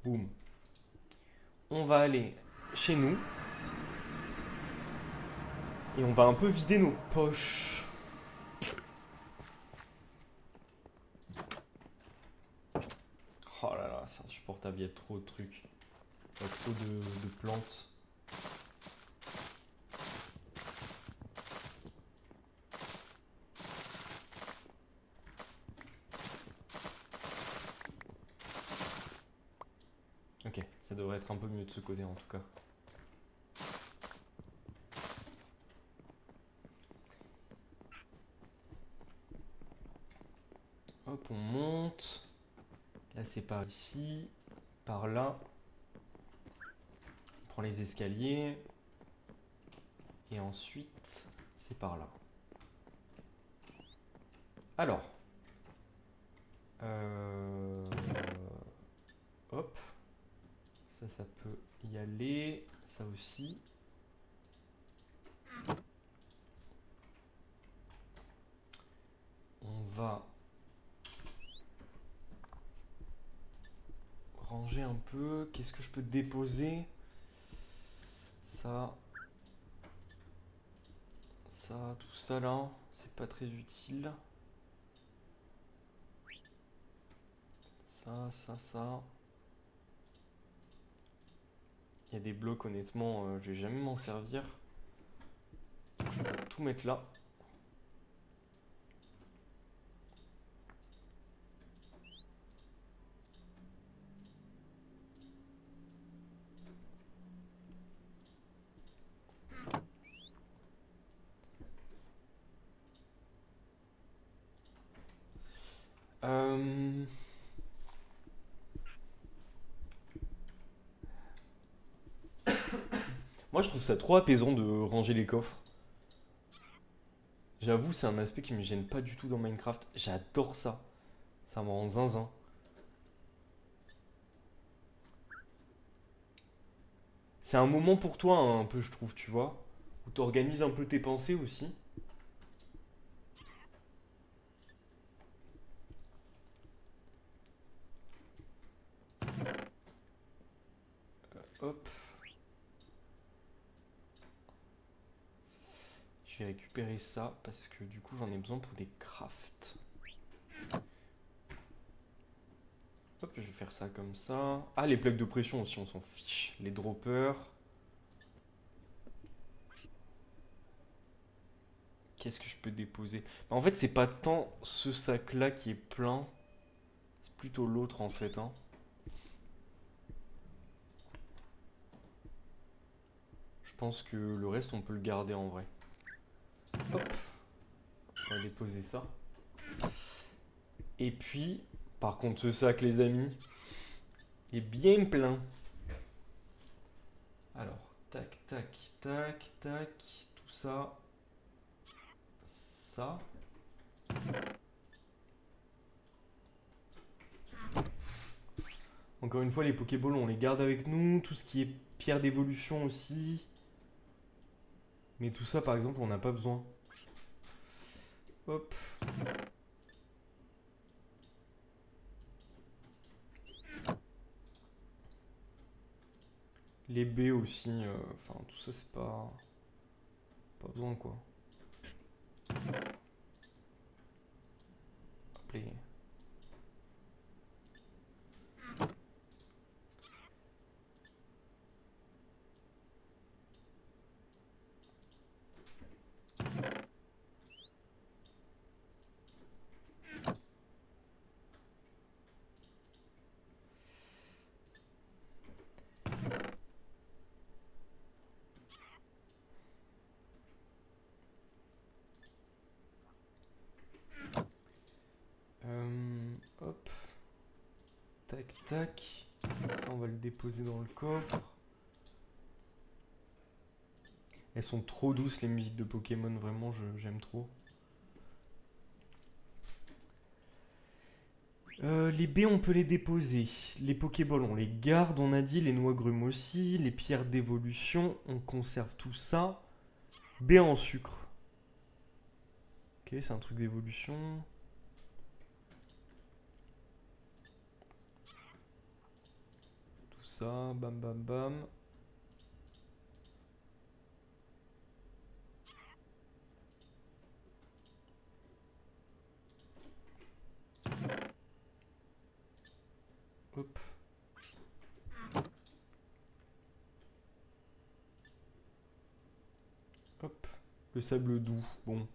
Boum. On va aller chez nous et on va un peu vider nos poches. Oh là là, c'est insupportable, il y a trop de trucs. Il y a trop de plantes. Ok, ça devrait être un peu mieux de ce côté en tout cas. Hop, on monte. Là, c'est par ici, par là. On prend les escaliers. Et ensuite, c'est par là. Alors. Hop. Ça peut y aller. Ça aussi. On va ranger un peu. Qu'est-ce que je peux déposer? Ça. Ça, tout ça là. C'est pas très utile. Ça. Il y a des blocs, honnêtement, je vais jamais m'en servir. Je vais tout mettre là. Euh, Moi, je trouve ça trop apaisant de ranger les coffres. J'avoue, c'est un aspect qui me gêne pas du tout dans Minecraft. J'adore ça. Ça me rend zinzin. C'est un moment pour toi, hein, un peu, je trouve, tu vois. Où t'organises un peu tes pensées aussi. Hop. Je vais récupérer ça parce que du coup, j'en ai besoin pour des crafts. Hop, je vais faire ça comme ça. Ah, les plaques de pression aussi, on s'en fiche. Les droppers. Qu'est-ce que je peux déposer? Bah, en fait, c'est pas tant ce sac-là qui est plein. C'est plutôt l'autre, en fait, hein. Je pense que le reste, on peut le garder en vrai. Hop, on va déposer ça. Et puis, par contre, ce sac, les amis, est bien plein. Alors, tac, tout ça. Ça. Encore une fois, les Pokéballs, on les garde avec nous. Tout ce qui est pierre d'évolution aussi. Mais tout ça, par exemple, on n'a pas besoin. Hop. Les baies aussi. Enfin, tout ça, c'est pas besoin, quoi. Hop, les... Hop. Tac. Ça, on va le déposer dans le coffre. Elles sont trop douces, les musiques de Pokémon. Vraiment, j'aime trop. Les baies, on peut les déposer. Les Pokéballs, on les garde, on a dit. Les noix grumes aussi. Les pierres d'évolution, on conserve tout ça. Baies en sucre. Ok, c'est un truc d'évolution. ça. Bam, bam, bam. Hop. Hop. Le sable doux. Bon.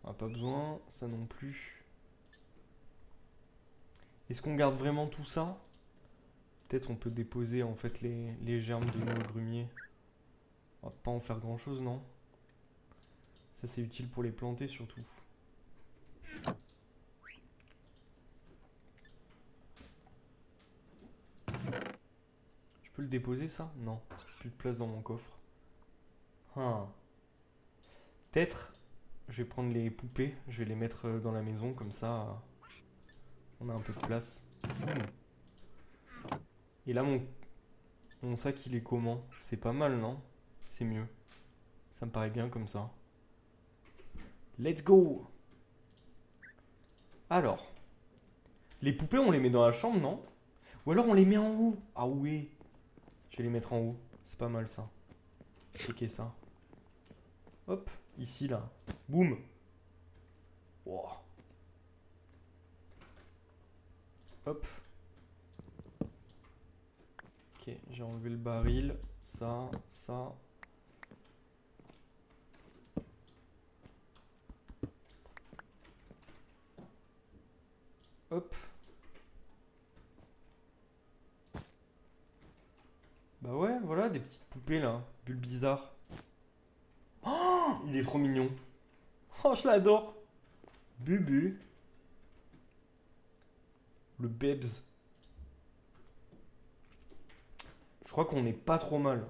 On n'a pas besoin. Ça non plus. Est-ce qu'on garde vraiment tout ça? Peut-être on peut déposer en fait les germes de nos grumiers. On va pas en faire grand chose, non? Ça c'est utile pour les planter surtout. Je peux le déposer ça? Non. Plus de place dans mon coffre. Ah. Peut-être je vais prendre les poupées, je vais les mettre dans la maison, comme ça on a un peu de place. Et là mon sac il est comment? C'est pas mal, non? C'est mieux. Ça me paraît bien comme ça. Let's go! Alors, les poupées on les met dans la chambre, non? Ou alors on les met en haut? Ah oui, je vais les mettre en haut. C'est pas mal ça. Checker ça. Hop, ici là. Boum. Wow. Hop. Ok, j'ai enlevé le baril. Ça, ça. Hop. Bah ouais, voilà, des petites poupées là. Bulle bizarre. Oh, il est trop mignon. Oh, je l'adore. Bébé. Le Bebs. Je crois qu'on n'est pas trop mal.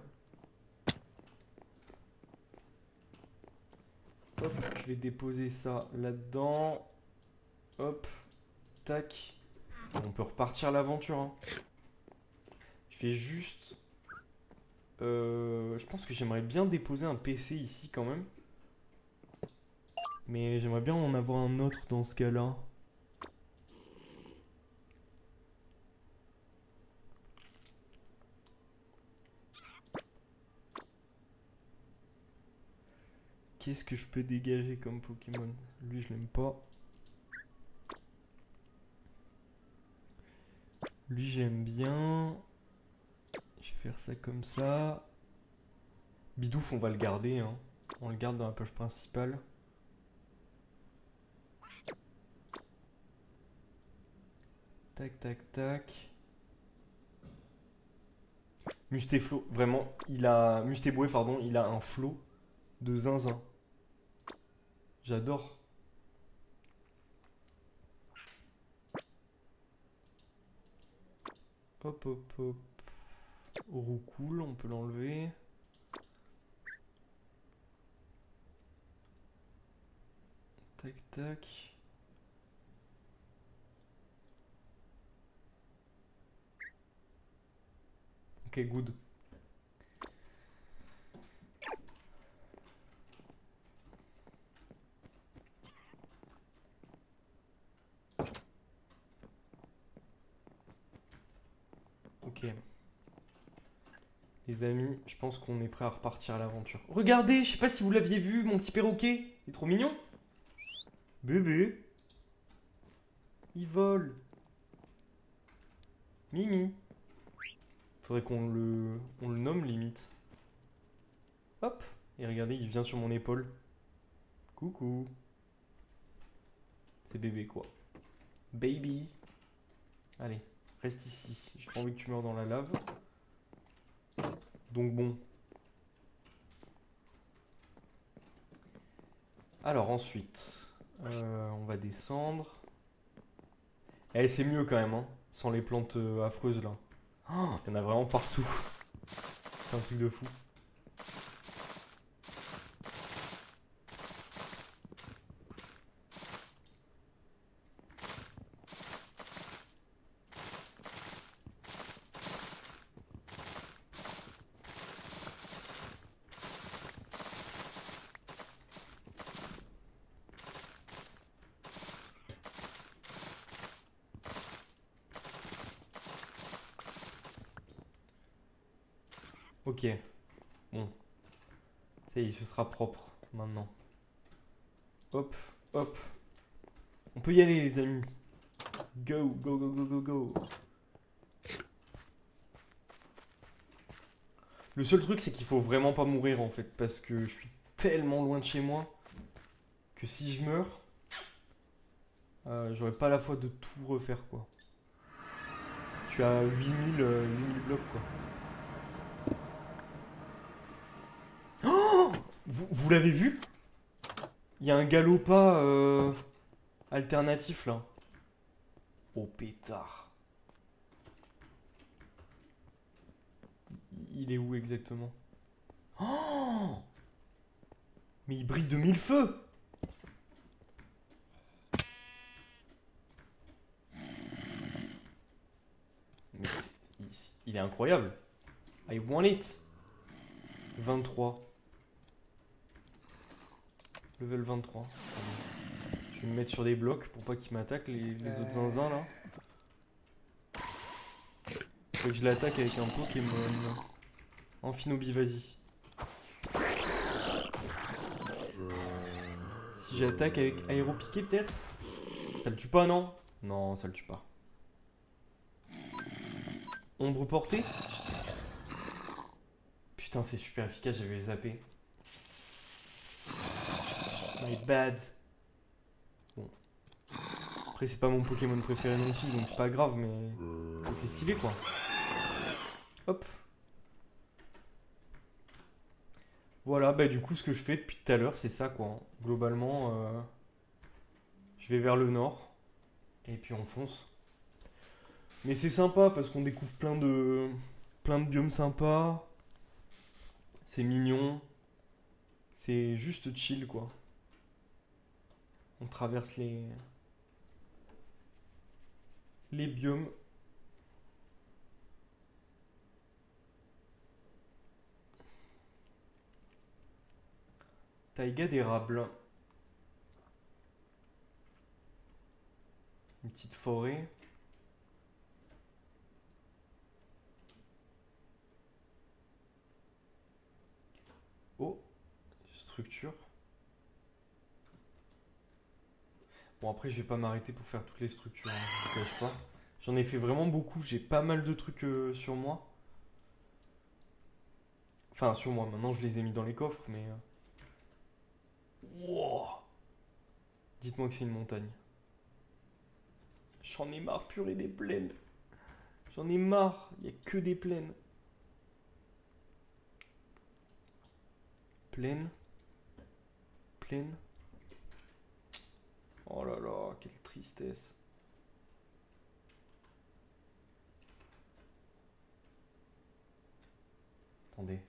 Hop, je vais déposer ça là-dedans. Hop. Tac. On peut repartir à l'aventure. Hein. Je vais juste... je pense que j'aimerais bien déposer un PC ici quand même. Mais j'aimerais bien en avoir un autre dans ce cas-là. Qu'est-ce que je peux dégager comme Pokémon? Lui, je l'aime pas. Lui, j'aime bien. Je vais faire ça comme ça. Bidouf, on va le garder. Hein. On le garde dans la poche principale. Tac, tac, tac. Mustéflo, vraiment, il a... Mustéboué, pardon, il a un flot de zinzin. J'adore. Hop, hop, hop. Roucoule, on peut l'enlever. Tac, tac. Ok, good. Ok. Les amis, je pense qu'on est prêt à repartir à l'aventure. Regardez, je sais pas si vous l'aviez vu, mon petit perroquet. Il est trop mignon. Bébé. Il vole. Mimi. Faudrait on le nomme limite. Hop. Et regardez, il vient sur mon épaule. Coucou. C'est bébé quoi. Baby. Allez, reste ici. J'ai pas envie que tu meurs dans la lave. Donc bon. Alors ensuite, on va descendre. Eh, c'est mieux quand même, hein, sans les plantes affreuses là. Oh, il y en a vraiment partout. C'est un truc de fou. Ok. Bon. Ça y est, ce sera propre maintenant. Hop, hop. On peut y aller les amis. Go, go, go, go, go, go. Le seul truc c'est qu'il faut vraiment pas mourir en fait. Parce que je suis tellement loin de chez moi que si je meurs, j'aurais pas la foi de tout refaire quoi. Je suis à 8000 blocs quoi. Oh, vous l'avez vu? Il y a un galopin alternatif là. Oh pétard. Il est où exactement? Oh, mais il brille de mille feux. Mais il est incroyable. I want it. 23. Level 23. Je vais me mettre sur des blocs pour pas qu'il m'attaque les autres zinzins là. Faut que je l'attaque avec un Pokémon. Amphinobi, vas-y. Si j'attaque avec Aéropiqué peut-être? Ça le tue pas non? Non, ça le tue pas. Ombre portée? Putain, c'est super efficace, j'avais zappé. My bad. Bon. Après, c'est pas mon Pokémon préféré non plus, donc c'est pas grave, mais c'était stylé quoi. Hop. Voilà, bah du coup, ce que je fais depuis tout à l'heure, c'est ça quoi. Globalement, je vais vers le nord et puis on fonce. Mais c'est sympa parce qu'on découvre plein de biomes sympas. C'est mignon. C'est juste chill quoi. On traverse les biomes. Taïga d'érable. Une petite forêt. Oh, structure. Bon après je vais pas m'arrêter pour faire toutes les structures, hein, je vous cache pas. J'en ai fait vraiment beaucoup, j'ai pas mal de trucs sur moi. Enfin sur moi, maintenant je les ai mis dans les coffres mais... Wow. Dites-moi que c'est une montagne. J'en ai marre purée des plaines. J'en ai marre, il y a que des plaines. Plaine. Plaine. Oh là là, quelle tristesse. Attendez,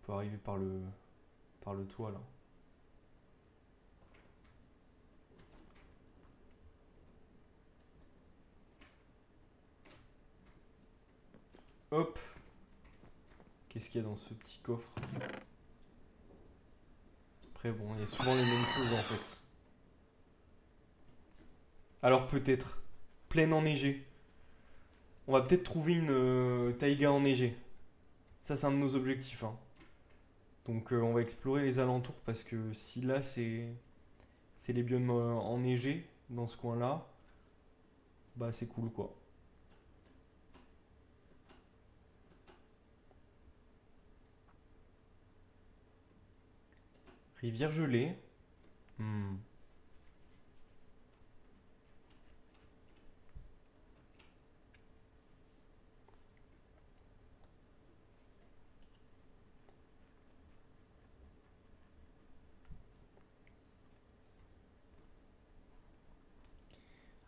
on peut arriver par le toit là. Hop. Qu'est-ce qu'il y a dans ce petit coffre? Après bon, il y a souvent les mêmes choses en fait. Alors peut-être, plaine enneigée. On va peut-être trouver une taïga enneigée. Ça c'est un de nos objectifs, hein. Donc on va explorer les alentours parce que si là c'est les biomes enneigés dans ce coin-là, bah c'est cool quoi. Rivière gelée. Hmm.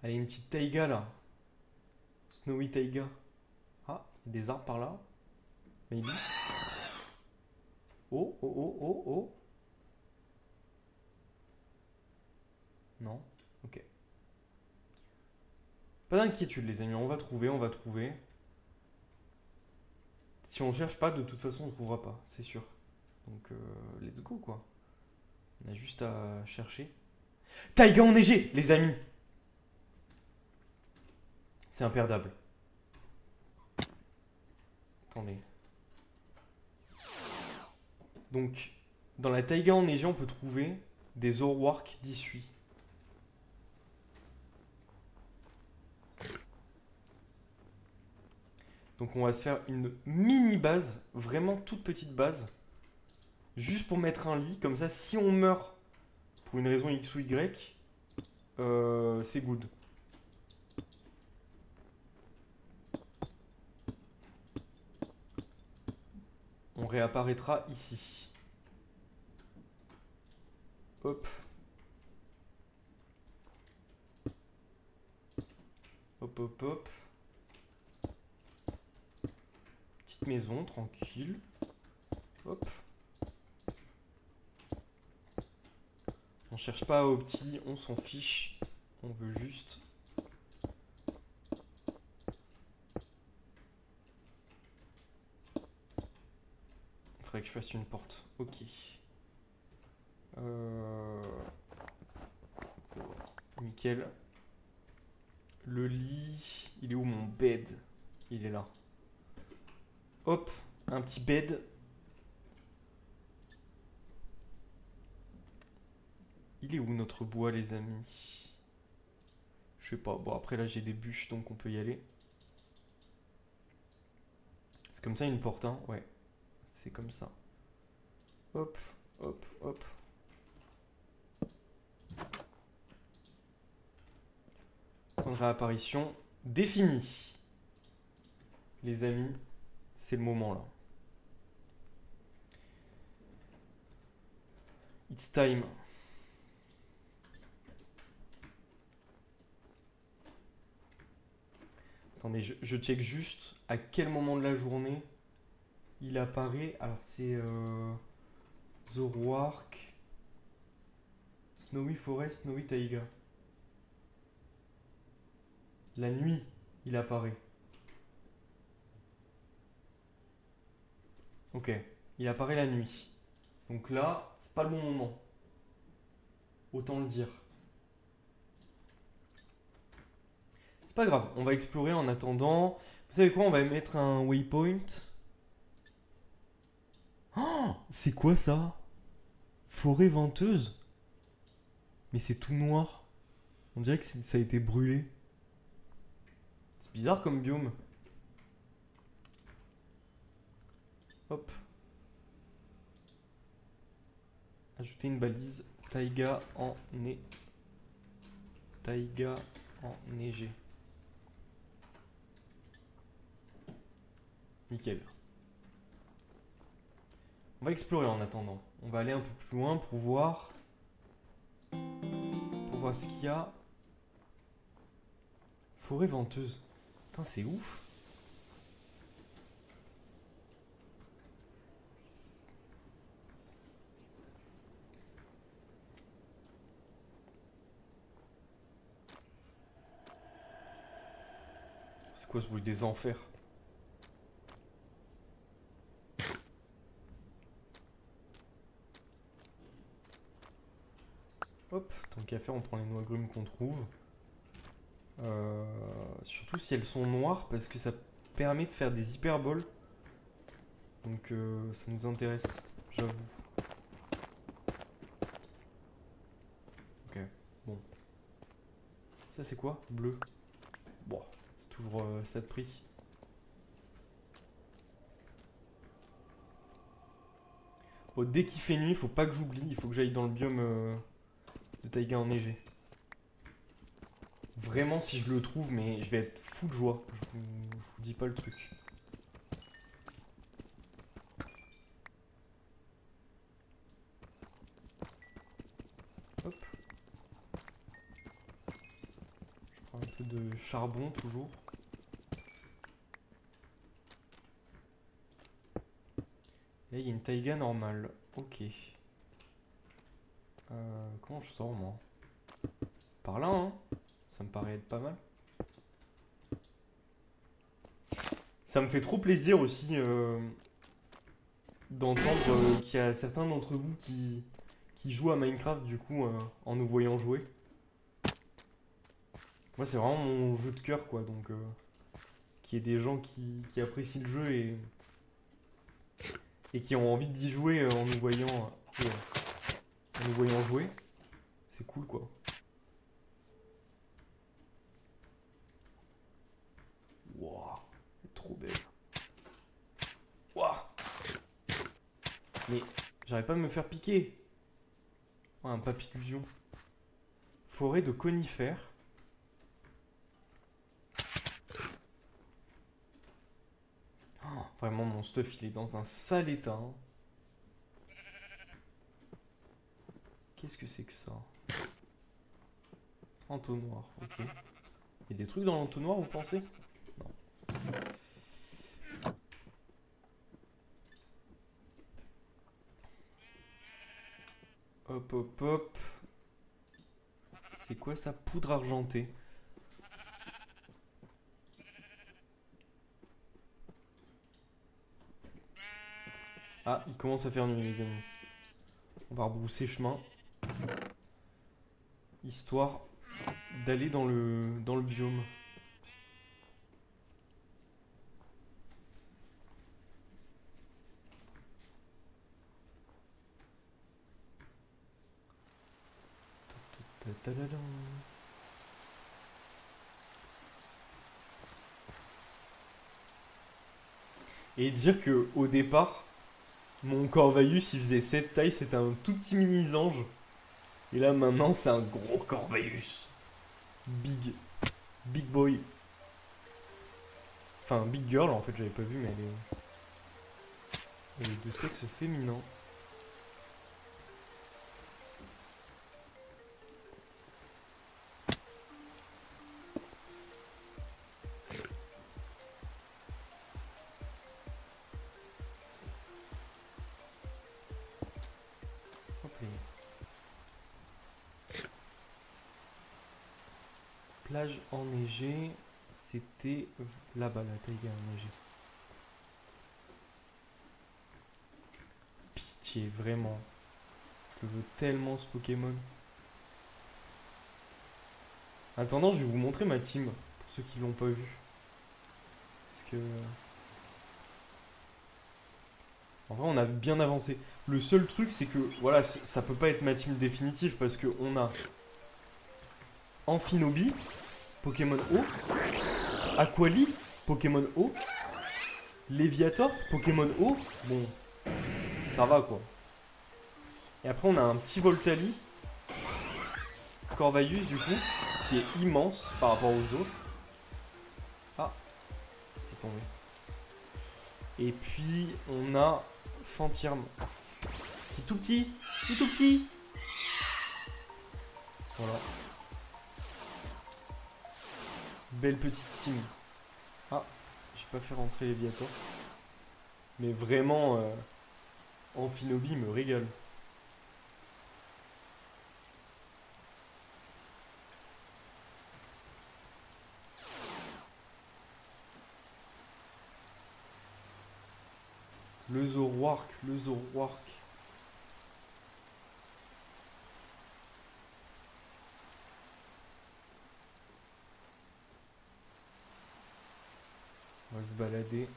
Allez, une petite taïga là. Snowy taïga. Ah, il y a des arbres par là. Maybe. Oh, oh, oh, oh, oh. Non. Ok. Pas d'inquiétude les amis, on va trouver, on va trouver. Si on cherche pas, de toute façon on trouvera pas, c'est sûr. Donc let's go quoi. On a juste à chercher. Taïga enneigé, les amis. C'est imperdable. Attendez. Donc, dans la taïga enneigée, on peut trouver des Zoroark d'issue. Donc on va se faire une mini base, vraiment toute petite base, juste pour mettre un lit, comme ça si on meurt pour une raison X ou Y, c'est good. On réapparaîtra ici. Hop. Hop, hop, hop. Petite maison, tranquille. Hop. On cherche pas au petit, on s'en fiche. On veut juste... Il faudrait que je fasse une porte. Ok. Nickel. Le lit... Il est où mon bed? Il est là. Hop, un petit bed. Il est où notre bois, les amis? Je sais pas. Bon, après là, j'ai des bûches, donc on peut y aller. C'est comme ça une porte, hein? Ouais. C'est comme ça. Hop, hop, hop. Point de réapparition défini. Les amis, c'est le moment là. It's time. Attendez, je check juste à quel moment de la journée il apparaît. Alors c'est Zoroark, Snowy Forest, Snowy Taiga. La nuit, il apparaît. Ok, il apparaît la nuit. Donc là, c'est pas le bon moment. Autant le dire. C'est pas grave, on va explorer en attendant. Vous savez quoi, on va mettre un waypoint. Oh, c'est quoi ça? Forêt venteuse? Mais c'est tout noir. On dirait que ça a été brûlé. C'est bizarre comme biome. Hop. Ajouter une balise. Taïga enneigé. Nickel. On va explorer en attendant. On va aller un peu plus loin pour voir ce qu'il y a. Forêt venteuse. Putain, c'est ouf. C'est quoi ce bruit des enfers? Hop, tant qu'à faire, on prend les noix agrumes qu'on trouve. Surtout si elles sont noires, parce que ça permet de faire des hyperboles. Donc ça nous intéresse, j'avoue. Ok, bon. Ça c'est quoi? Bleu. Bon, c'est toujours ça de prix. Bon, dès qu'il fait nuit, faut pas que j'oublie, il faut que j'aille dans le biome de taïga enneigé. Vraiment, si je le trouve, mais je vais être fou de joie. Je vous dis pas le truc. Hop. Je prends un peu de charbon toujours. Là, il y a une taïga normale. Ok. Comment je sors, moi? Par là, hein? Ça me paraît être pas mal. Ça me fait trop plaisir aussi d'entendre qu'il y a certains d'entre vous qui jouent à Minecraft du coup en nous voyant jouer. Moi c'est vraiment mon jeu de cœur quoi, donc qu'il y ait des gens qui apprécient le jeu et et qui ont envie d'y jouer en nous voyant jouer. C'est cool quoi. Waouh, trop belle. Waouh. Mais j'arrive pas à me faire piquer. Oh, un papillusion. Forêt de conifères. Oh, vraiment, mon stuff, il est dans un sale état. Hein. Qu'est-ce que c'est que ça? Entonnoir, ok. Il y a des trucs dans l'entonnoir, vous pensez? Non. Hop, hop, hop. C'est quoi ça? Poudre argentée. Ah, il commence à faire nuit, les amis. On va rebrousser chemin. Histoire d'aller dans le biome. Et dire que au départ, mon Corvaius il faisait cette taille, c'était un tout petit mini-ange. Et là maintenant c'est un gros Corvaius. Big. Big boy. Enfin big girl en fait, j'avais pas vu mais elle est de sexe féminin. Hop là. Plage enneigée, c'était là-bas la taille enneigée. Pitié, vraiment. Je le veux tellement ce Pokémon. En attendant, je vais vous montrer ma team, pour ceux qui l'ont pas vu. Parce que... En vrai, on a bien avancé. Le seul truc, c'est que, voilà, ça peut pas être ma team définitive, parce que on a... Amphinobi, Pokémon O. Aquali, Pokémon O. Léviator, Pokémon O. Bon, ça va, quoi. Et après, on a un petit Voltali. Corvaius, du coup, qui est immense par rapport aux autres. Ah, c'est tombé. Et puis, on a Fantirm, qui est tout petit, tout petit. Voilà. Belle petite team. Ah, je vais pas faire rentrer Léviator. Mais vraiment, Amphinobi me régale. Le Zoroark, le Zoroark. On va se balader.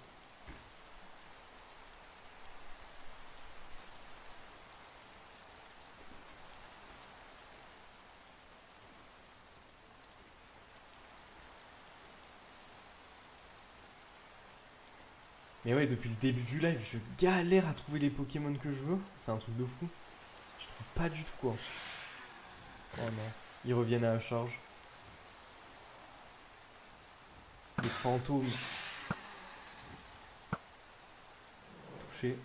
Mais ouais, depuis le début du live, je galère à trouver les Pokémon que je veux. C'est un truc de fou. Je trouve pas du tout quoi. Oh non. Ils reviennent à la charge. Les fantômes. Touché.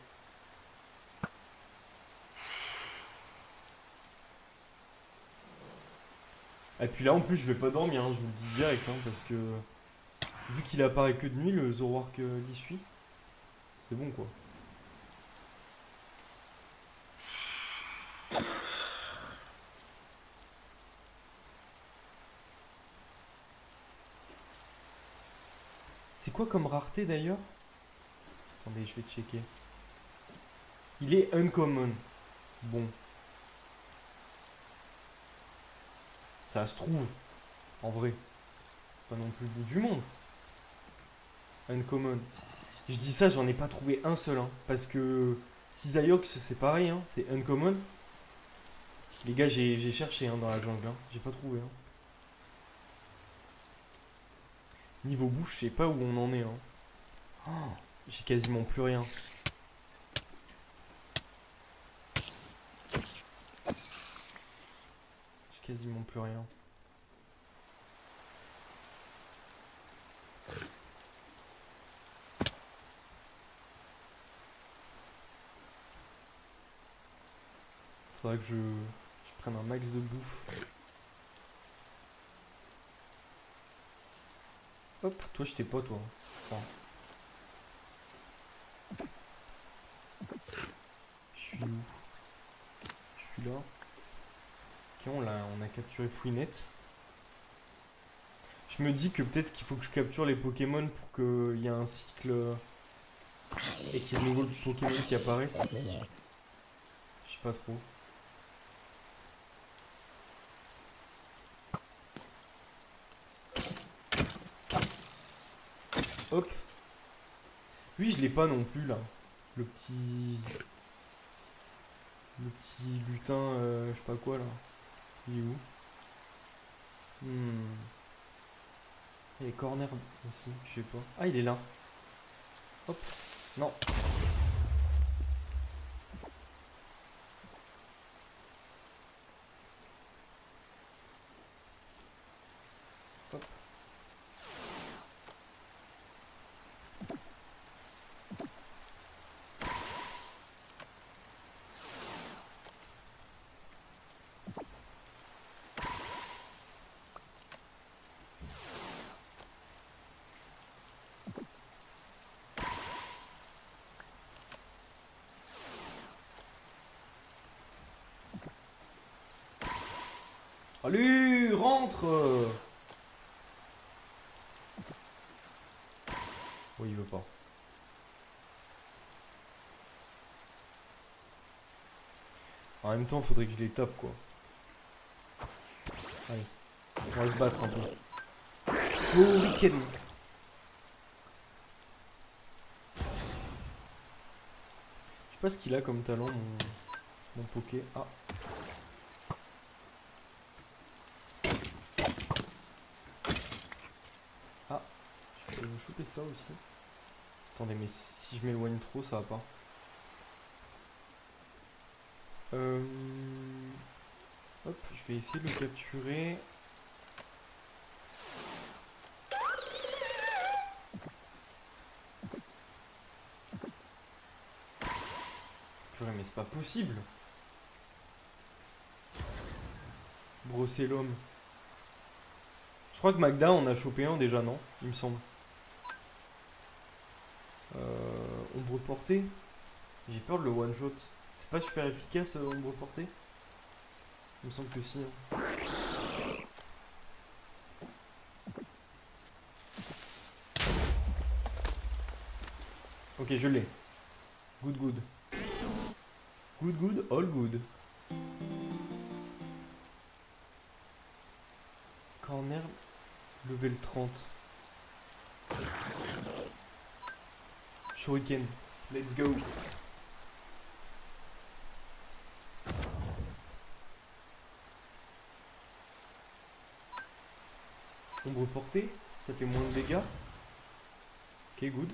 Et puis là en plus je vais pas dormir, hein, je vous le dis direct, hein, parce que vu qu'il apparaît que de nuit, le Zoroark d'y suit. C'est bon quoi. C'est quoi comme rareté d'ailleurs? Attendez, je vais checker. Il est uncommon. Bon. Ça se trouve. En vrai. C'est pas non plus le bout du monde. Uncommon. Je dis ça, j'en ai pas trouvé un seul, hein, parce que Cisaiox, c'est pareil, hein, c'est uncommon. Les gars, j'ai cherché hein, dans la jungle, hein, j'ai pas trouvé. Hein. Niveau bouche, je sais pas où on en est. Hein. Oh, j'ai quasiment plus rien. J'ai quasiment plus rien. Faudrait que je prenne un max de bouffe. Hop, toi j'étais pas toi, je crois. Je suis où? Je suis là. Ok, on a capturé Fouinette. Je me dis que peut-être qu'il faut que je capture les Pokémon pour qu'il y ait un cycle et qu'il y ait de nouveaux Pokémon qui apparaissent. Je sais pas trop. Hop. Lui, je l'ai pas non plus là. Le petit. Le petit lutin, je sais pas quoi là. Il est où? Il est corner aussi, je sais pas. Ah, il est là. Hop. Non. Hop. Allez, rentre! Oui, il veut pas. En même temps, faudrait que je les tape, quoi. Allez, on va se battre un peu. Week-end. Je sais pas ce qu'il a comme talent, mon Poké. Ah. Ah, je peux choper ça aussi. Attendez, mais si je m'éloigne trop, ça va pas. Hop, je vais essayer de le capturer. Purée, mais c'est pas possible. Brosser l'homme. Je crois que Magda, on a chopé un déjà, non? Il me semble. Ombre portée. J'ai peur de le one shot. C'est pas super efficace, ombre portée? Il me semble que si. Hein. Ok, je l'ai. Good, good. Good, good, all good. Corner, level 30. Shuriken, let's go. Ombre portée, ça fait moins de dégâts. Ok, good.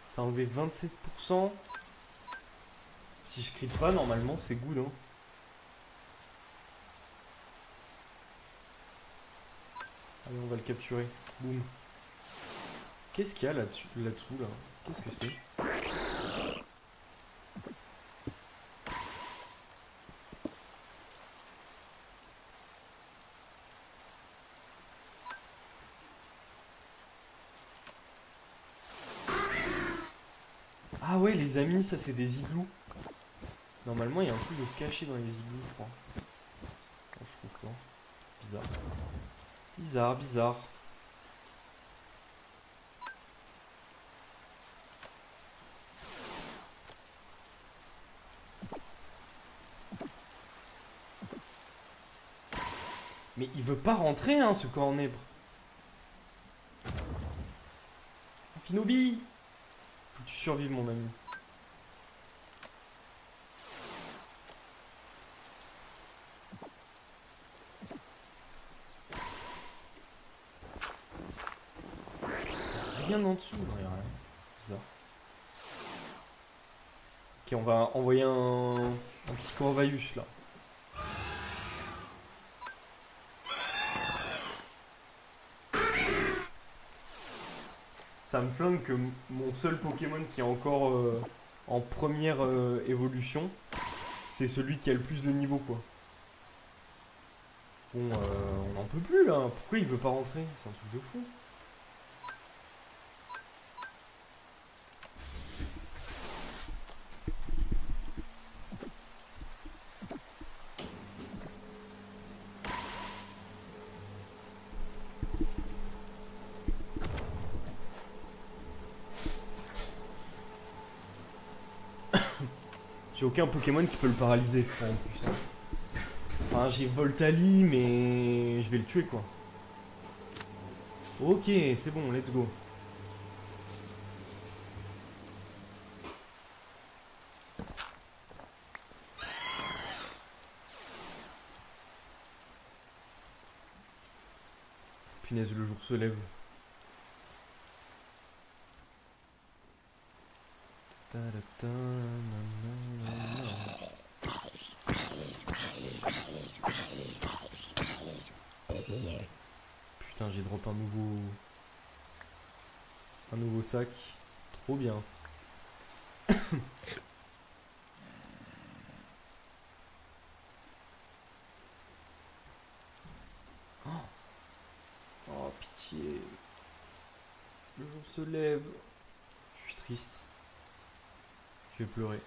Ça a enlevé 27%. Si je crie pas, normalement, c'est good. Hein. Allez, on va le capturer. Boum. Qu'est-ce qu'il y a là-dessous, là? Qu'est-ce que c'est? Ah ouais, les amis, ça c'est des igloos. Normalement, il y a un truc de caché dans les igloos, je crois. Oh, je trouve pas. Bizarre. Bizarre, bizarre. Mais il veut pas rentrer, hein, ce cornèbre. Kinobi! Faut que tu survives, mon ami. Rien en dessous, non, y'a rien. Bizarre. Ok, on va envoyer un petit Corvaïus là. Ça me flingue que mon seul Pokémon qui est encore en première évolution, c'est celui qui a le plus de niveau quoi. Bon, on n'en peut plus là. Pourquoi il veut pas rentrer? C'est un truc de fou. J'ai aucun Pokémon qui peut le paralyser, je crois en plus. Hein. Enfin, j'ai Voltali, mais je vais le tuer quoi. Ok, c'est bon, let's go. Punaise, le jour se lève. Putain, j'ai drop un nouveau sac. Trop bien. Oh, pitié. Le jour se lève. Je suis triste. Je vais pleurer.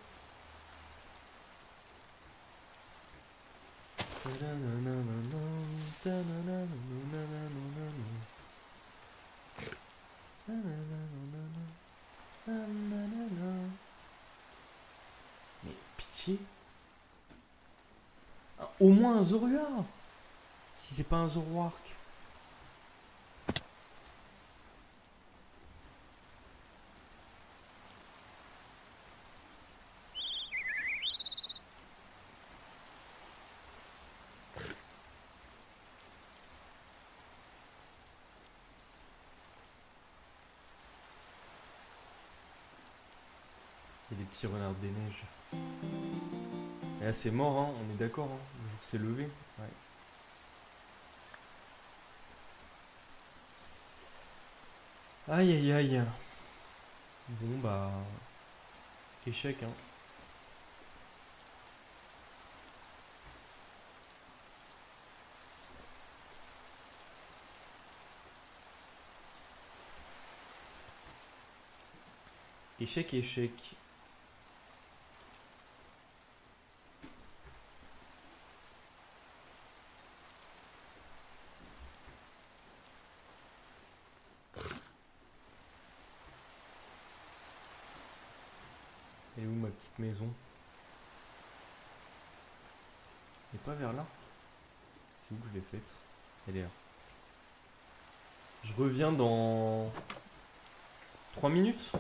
Mais pitié. Ah, au moins un Zorua. Si c'est pas un Zoroark. Il y a des petits renards des neiges. Et là c'est mort, hein, on est d'accord, hein. Le jour s'est levé. Ouais. Aïe aïe aïe. Bon bah... Échec, hein. Échec, échec. Et où ma petite maison? Elle est pas vers là? C'est où que je l'ai faite? Elle est là. Je reviens dans 3 minutes. Je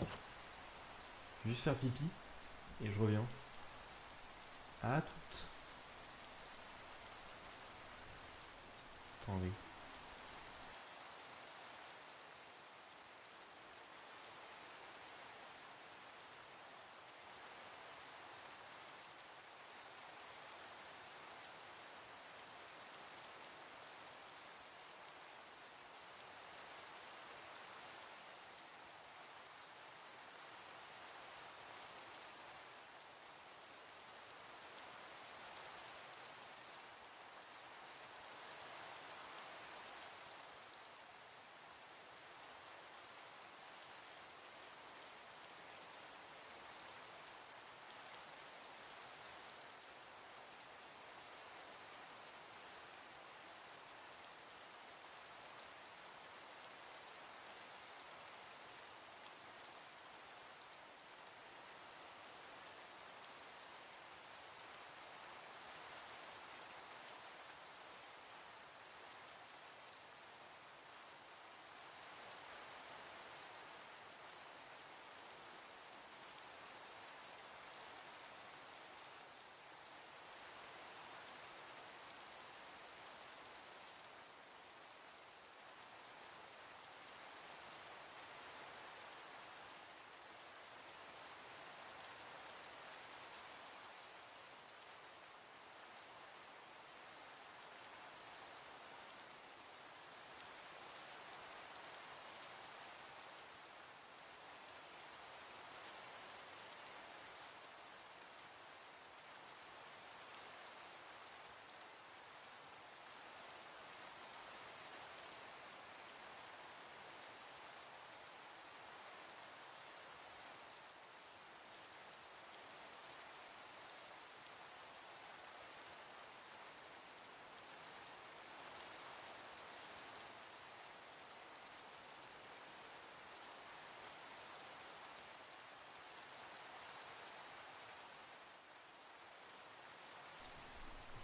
vais juste faire pipi. Et je reviens. À toutes. Attendez.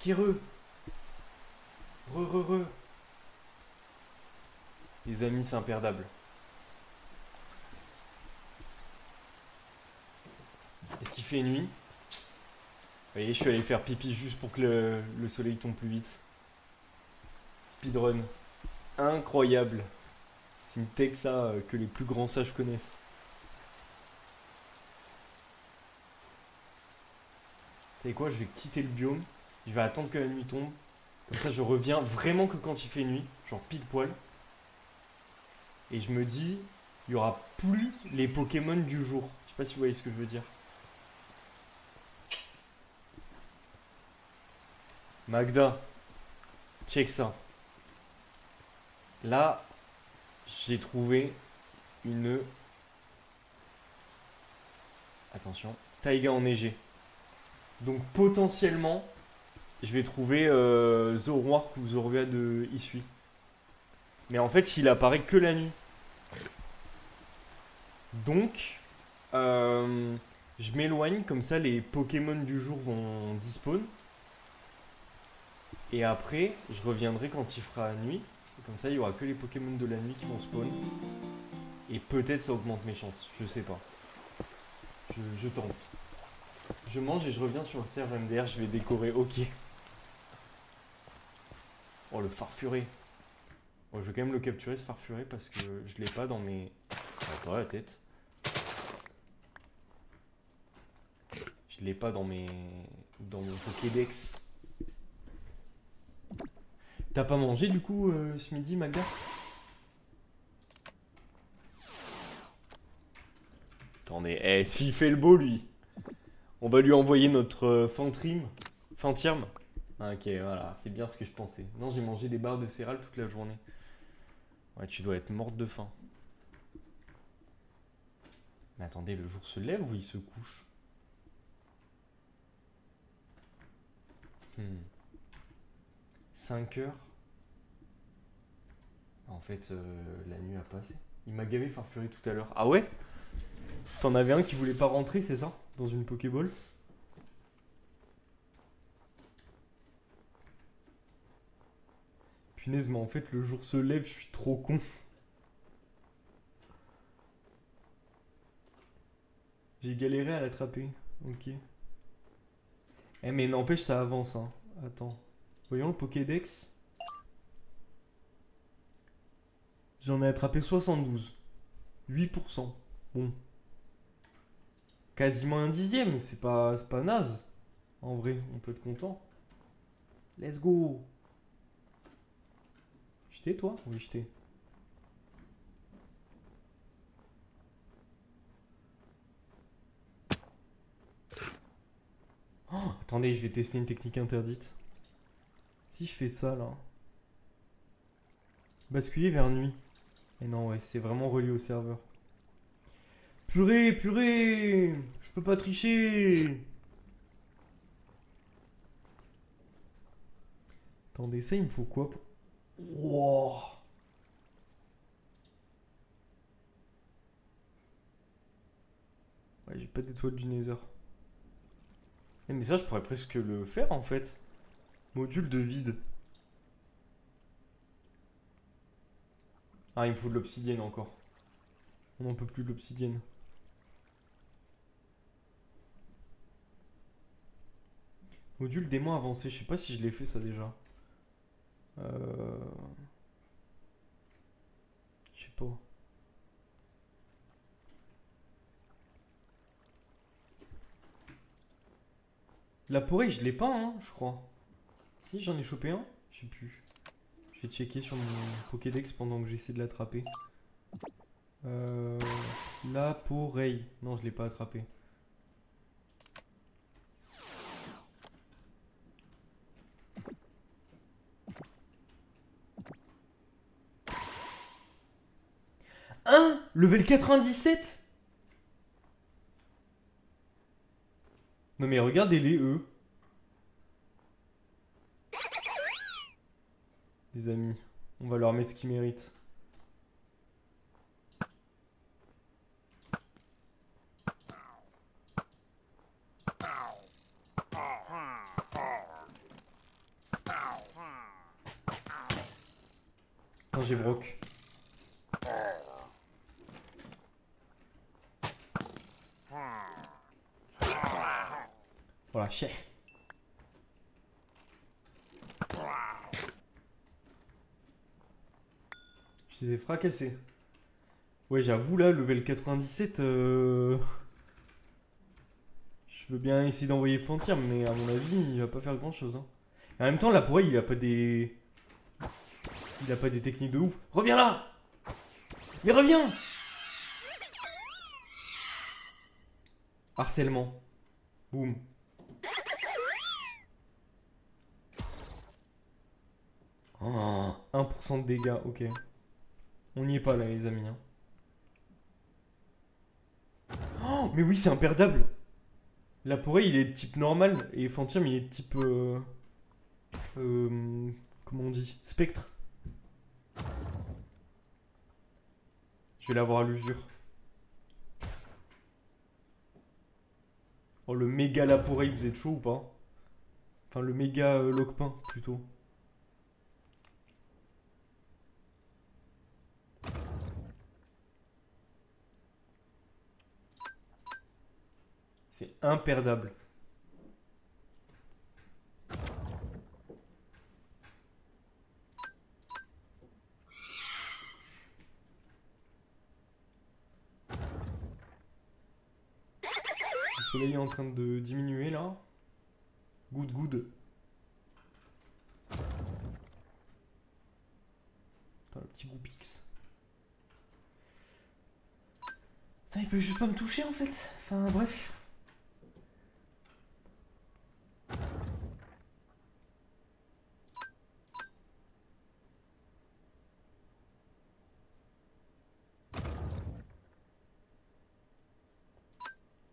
Kéreux. Re. Les amis, c'est imperdable. Est-ce qu'il fait nuit? Vous voyez, je suis allé faire pipi juste pour que le soleil tombe plus vite. Speedrun. Incroyable. C'est une tech ça que les plus grands sages connaissent. Vous savez quoi? Je vais quitter le biome. Je vais attendre que la nuit tombe. Comme ça, je reviens vraiment que quand il fait nuit. Genre pile poil. Et je me dis, il n'y aura plus les Pokémon du jour. Je sais pas si vous voyez ce que je veux dire. Magda, check ça. Là, j'ai trouvé une... Attention, taïga enneigée. Donc potentiellement, je vais trouver Zoroark ou Zorua de Isui. Mais en fait, il apparaît que la nuit. Donc, je m'éloigne, comme ça les Pokémon du jour vont despawn. Et après, je reviendrai quand il fera nuit. Et comme ça, il n'y aura que les Pokémon de la nuit qui vont spawn. Et peut-être ça augmente mes chances, je sais pas. Je tente. Je mange et je reviens sur le serveur MDR, je vais décorer, ok. Oh, le farfuré. Oh, je vais quand même le capturer, ce farfuré, parce que je l'ai pas dans mes... Pas la tête. Je l'ai pas dans mes... dans mon Pokédex. T'as pas mangé, du coup, ce midi, Magda? Attendez, s'il fait le beau, lui, on va lui envoyer notre Fantirm. Ah, ok, voilà, c'est bien ce que je pensais. Non, j'ai mangé des barres de céréales toute la journée. Ouais, tu dois être morte de faim. Mais attendez, le jour se lève ou il se couche? 5 heures. En fait, la nuit a passé. Il m'a gavé Farfury tout à l'heure. Ah ouais? T'en avais un qui voulait pas rentrer, c'est ça? Dans une Pokéball? Punaise, mais en fait, le jour se lève, je suis trop con. J'ai galéré à l'attraper. Ok. Eh, mais n'empêche, ça avance, hein. Attends. Voyons le Pokédex. J'en ai attrapé 72. 8%. Bon. Quasiment un dixième. C'est pas naze. En vrai, on peut être content. Let's go. Jeté, toi? Oui, jeté. Oh, attendez, je vais tester une technique interdite. Si je fais ça, là. Basculer vers nuit. Et non, ouais, c'est vraiment relié au serveur. Purée, purée! Je peux pas tricher! Attendez, ça, il me faut quoi pour... Wow. Ouais, j'ai pas d'étoile du Nether. Eh, mais ça, je pourrais presque le faire, en fait. Module de vide. Ah, il me faut de l'obsidienne encore. On n'en peut plus de l'obsidienne. Module démon avancé. Je sais pas si je l'ai fait, ça, déjà. Je sais pas. La porée, je l'ai pas, hein, je crois. Si, j'en ai chopé un. Je sais plus. Je vais checker sur mon Pokédex pendant que j'essaie de l'attraper. La porée. Non, je l'ai pas attrapé. Hein? Level 97? Non mais regardez-les, eux. Les amis, on va leur mettre ce qu'ils méritent. Putain, j'ai broc. Voilà, chier. Je les ai fracassés. Ouais, j'avoue, là, level 97, je veux bien essayer d'envoyer Fantir, mais à mon avis, il va pas faire grand chose. Hein. En même temps, là, pour il a pas des... Il a pas des techniques de ouf. Reviens là! Mais reviens! Harcèlement. Boum. Oh, 1% de dégâts, ok. On n'y est pas là, les amis. Hein. Oh, mais oui, c'est imperdable! La porée, il est de type normal, et Fantium, il est de type... comment on dit? Spectre. Je vais l'avoir à l'usure. Oh, le méga Laporé, vous êtes chaud ou pas? Enfin, le méga Locpin, plutôt. C'est imperdable. Le soleil est en train de diminuer, là. Good, good. Putain, le petit Goupix. Putain, il peut juste pas me toucher, en fait. Enfin, bref.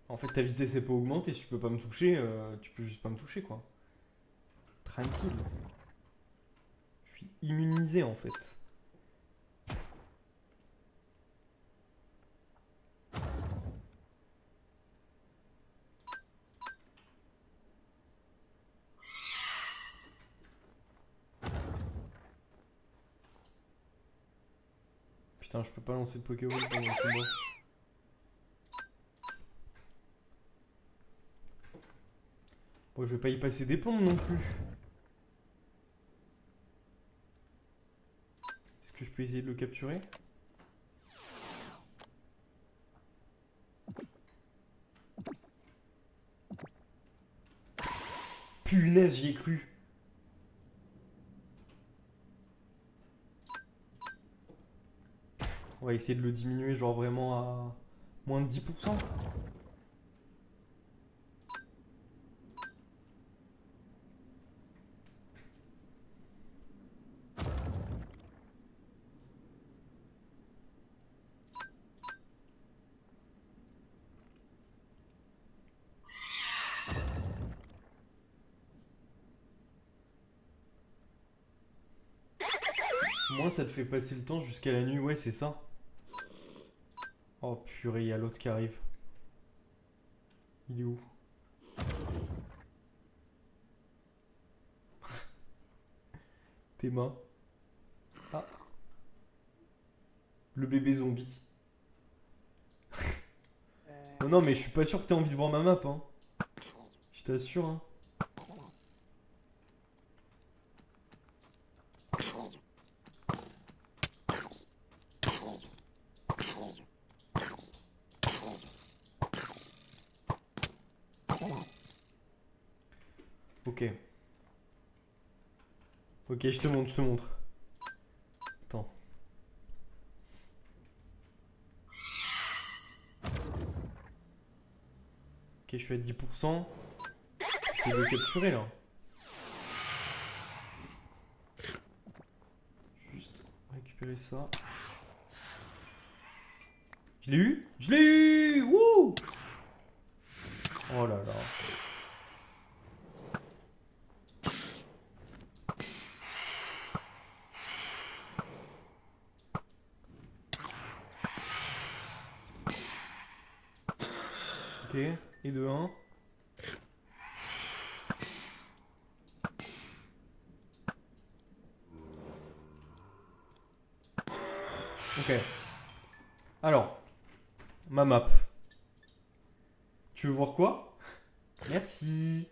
En fait, ta vitesse n'est pas augmentée. Si tu peux pas me toucher, tu peux juste pas me toucher, quoi. Tranquille. Je suis immunisé, en fait. Putain, je peux pas lancer de Pokéball pendant le combat. Bon, je vais pas y passer des plombs non plus. Est-ce que je peux essayer de le capturer? Punaise, j'y ai cru. On va essayer de le diminuer, genre vraiment à moins de 10%. Moins ça te fait passer le temps jusqu'à la nuit, ouais, c'est ça. Oh purée, il y a l'autre qui arrive. Il est où? Théma. Ah. Le bébé zombie. Non, non, mais je suis pas sûr que t'aies envie de voir ma map, hein. Je t'assure, hein. Ok. Ok, je te montre, je te montre. Attends. Ok, je suis à 10%. J'essaie de le capturer, là. Juste récupérer ça. Je l'ai eu? Je l'ai eu! Wouh! Oh là là. Ok, et de 1. Ok. Alors, ma map. Tu veux voir quoi? Merci.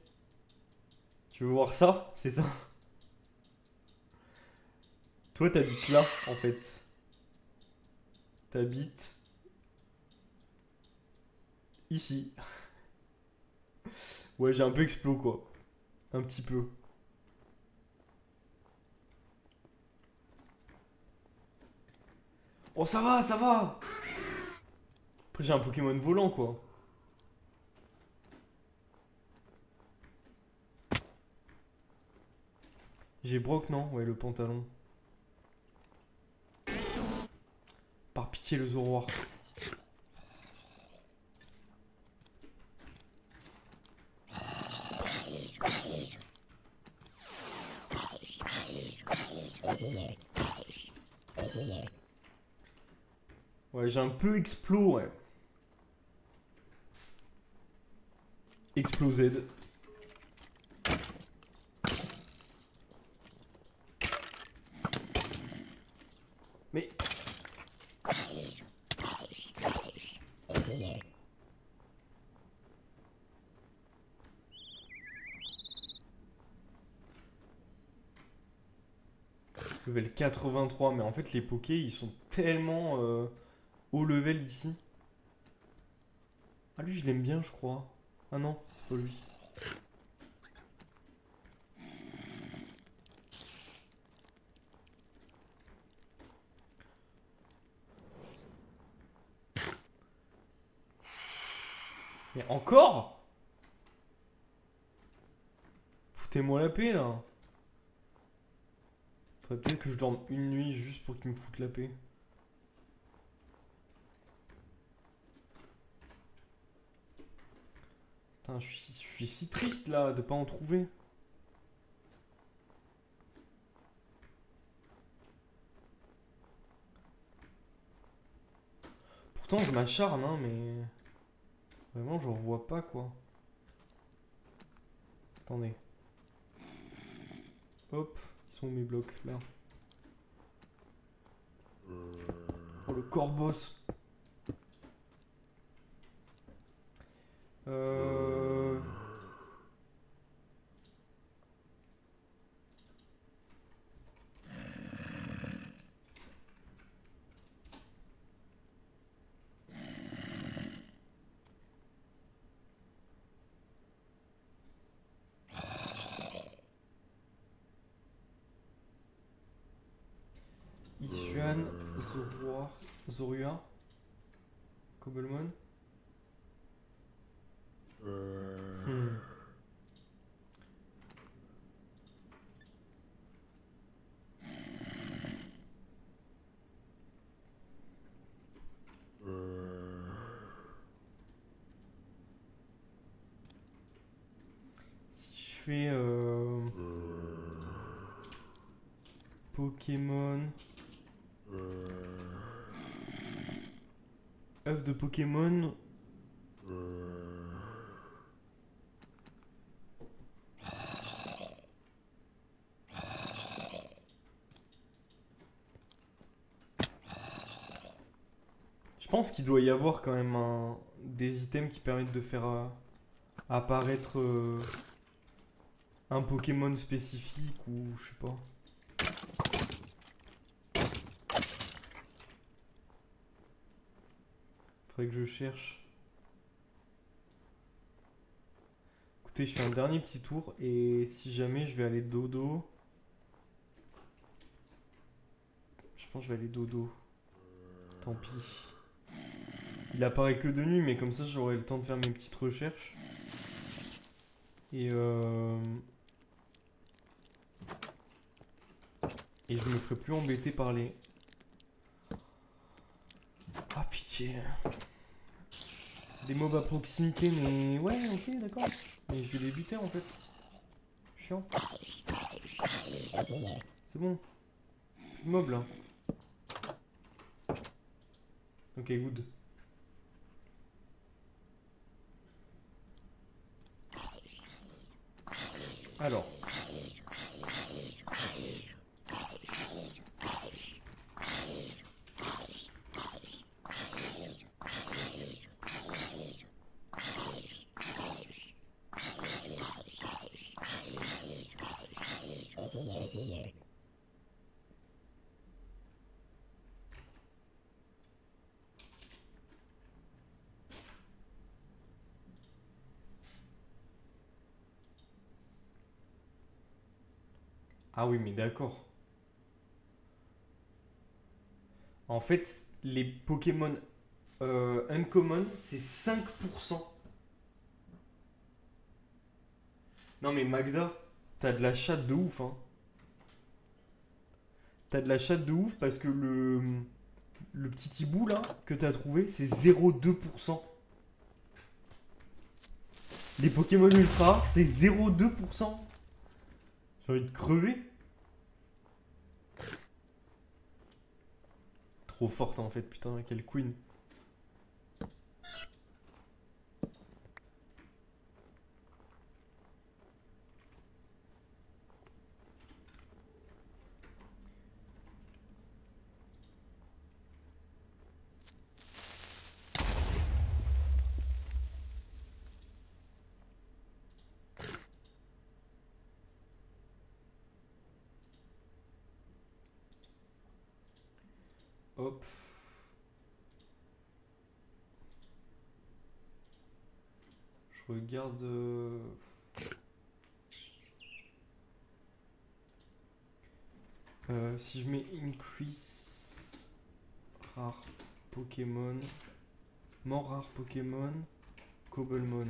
Tu veux voir ça? C'est ça? Toi, t'habites là, en fait. T'habites ici. Ouais, j'ai un peu explos, quoi. Un petit peu. Oh, ça va, ça va! Après, j'ai un Pokémon volant, quoi. J'ai Brock, non? Ouais, le pantalon. Par pitié, le Zoroark. Ouais, j'ai un peu explos, ouais. Explosed. Mais... Level 83, mais en fait, les Pokés, ils sont tellement haut level ici. Ah, lui, je l'aime bien, je crois. Ah non, c'est pas lui. Mais encore? Foutez-moi la paix, là. Faudrait peut-être que je dorme une nuit juste pour qu'il me foute la paix. Putain, je suis si triste, là, de pas en trouver. Pourtant, je m'acharne, hein, mais... Vraiment, j'en vois pas, quoi. Attendez. Hop, ils sont où mes blocs, là? Oh, le Corboss. Euh... Isuan, Zoroark, Zorua, Cobblemon. Hmm. Si je fais Pokémon, œuf de Pokémon. Je pense qu'il doit y avoir quand même des items qui permettent de faire apparaître un Pokémon spécifique ou je sais pas. Faudrait que je cherche. Écoutez, je fais un dernier petit tour et si jamais je vais aller dodo. Je pense que je vais aller dodo. Tant pis. Il apparaît que de nuit, mais comme ça j'aurai le temps de faire mes petites recherches. Et je me ferai plus embêter par les... Ah pitié. Des mobs à proximité, mais... Ouais, ok, d'accord. Mais je vais les buter en fait. Chiant. C'est bon. Plus de mobs là. Ok, good. Alors. Ah oui, mais d'accord. En fait, les Pokémon Uncommon, c'est 5%. Non mais Magda, t'as de la chatte de ouf, hein. T'as de la chatte de ouf parce que le petit hibou là que t'as trouvé, c'est 0,2%. Les Pokémon ultra rares, c'est 0,2%. J'ai envie de crever. Trop forte en fait, putain, quelle queen. Hop. Je regarde. Si je mets increase rare Pokémon, mort rare Pokémon, Cobblemon.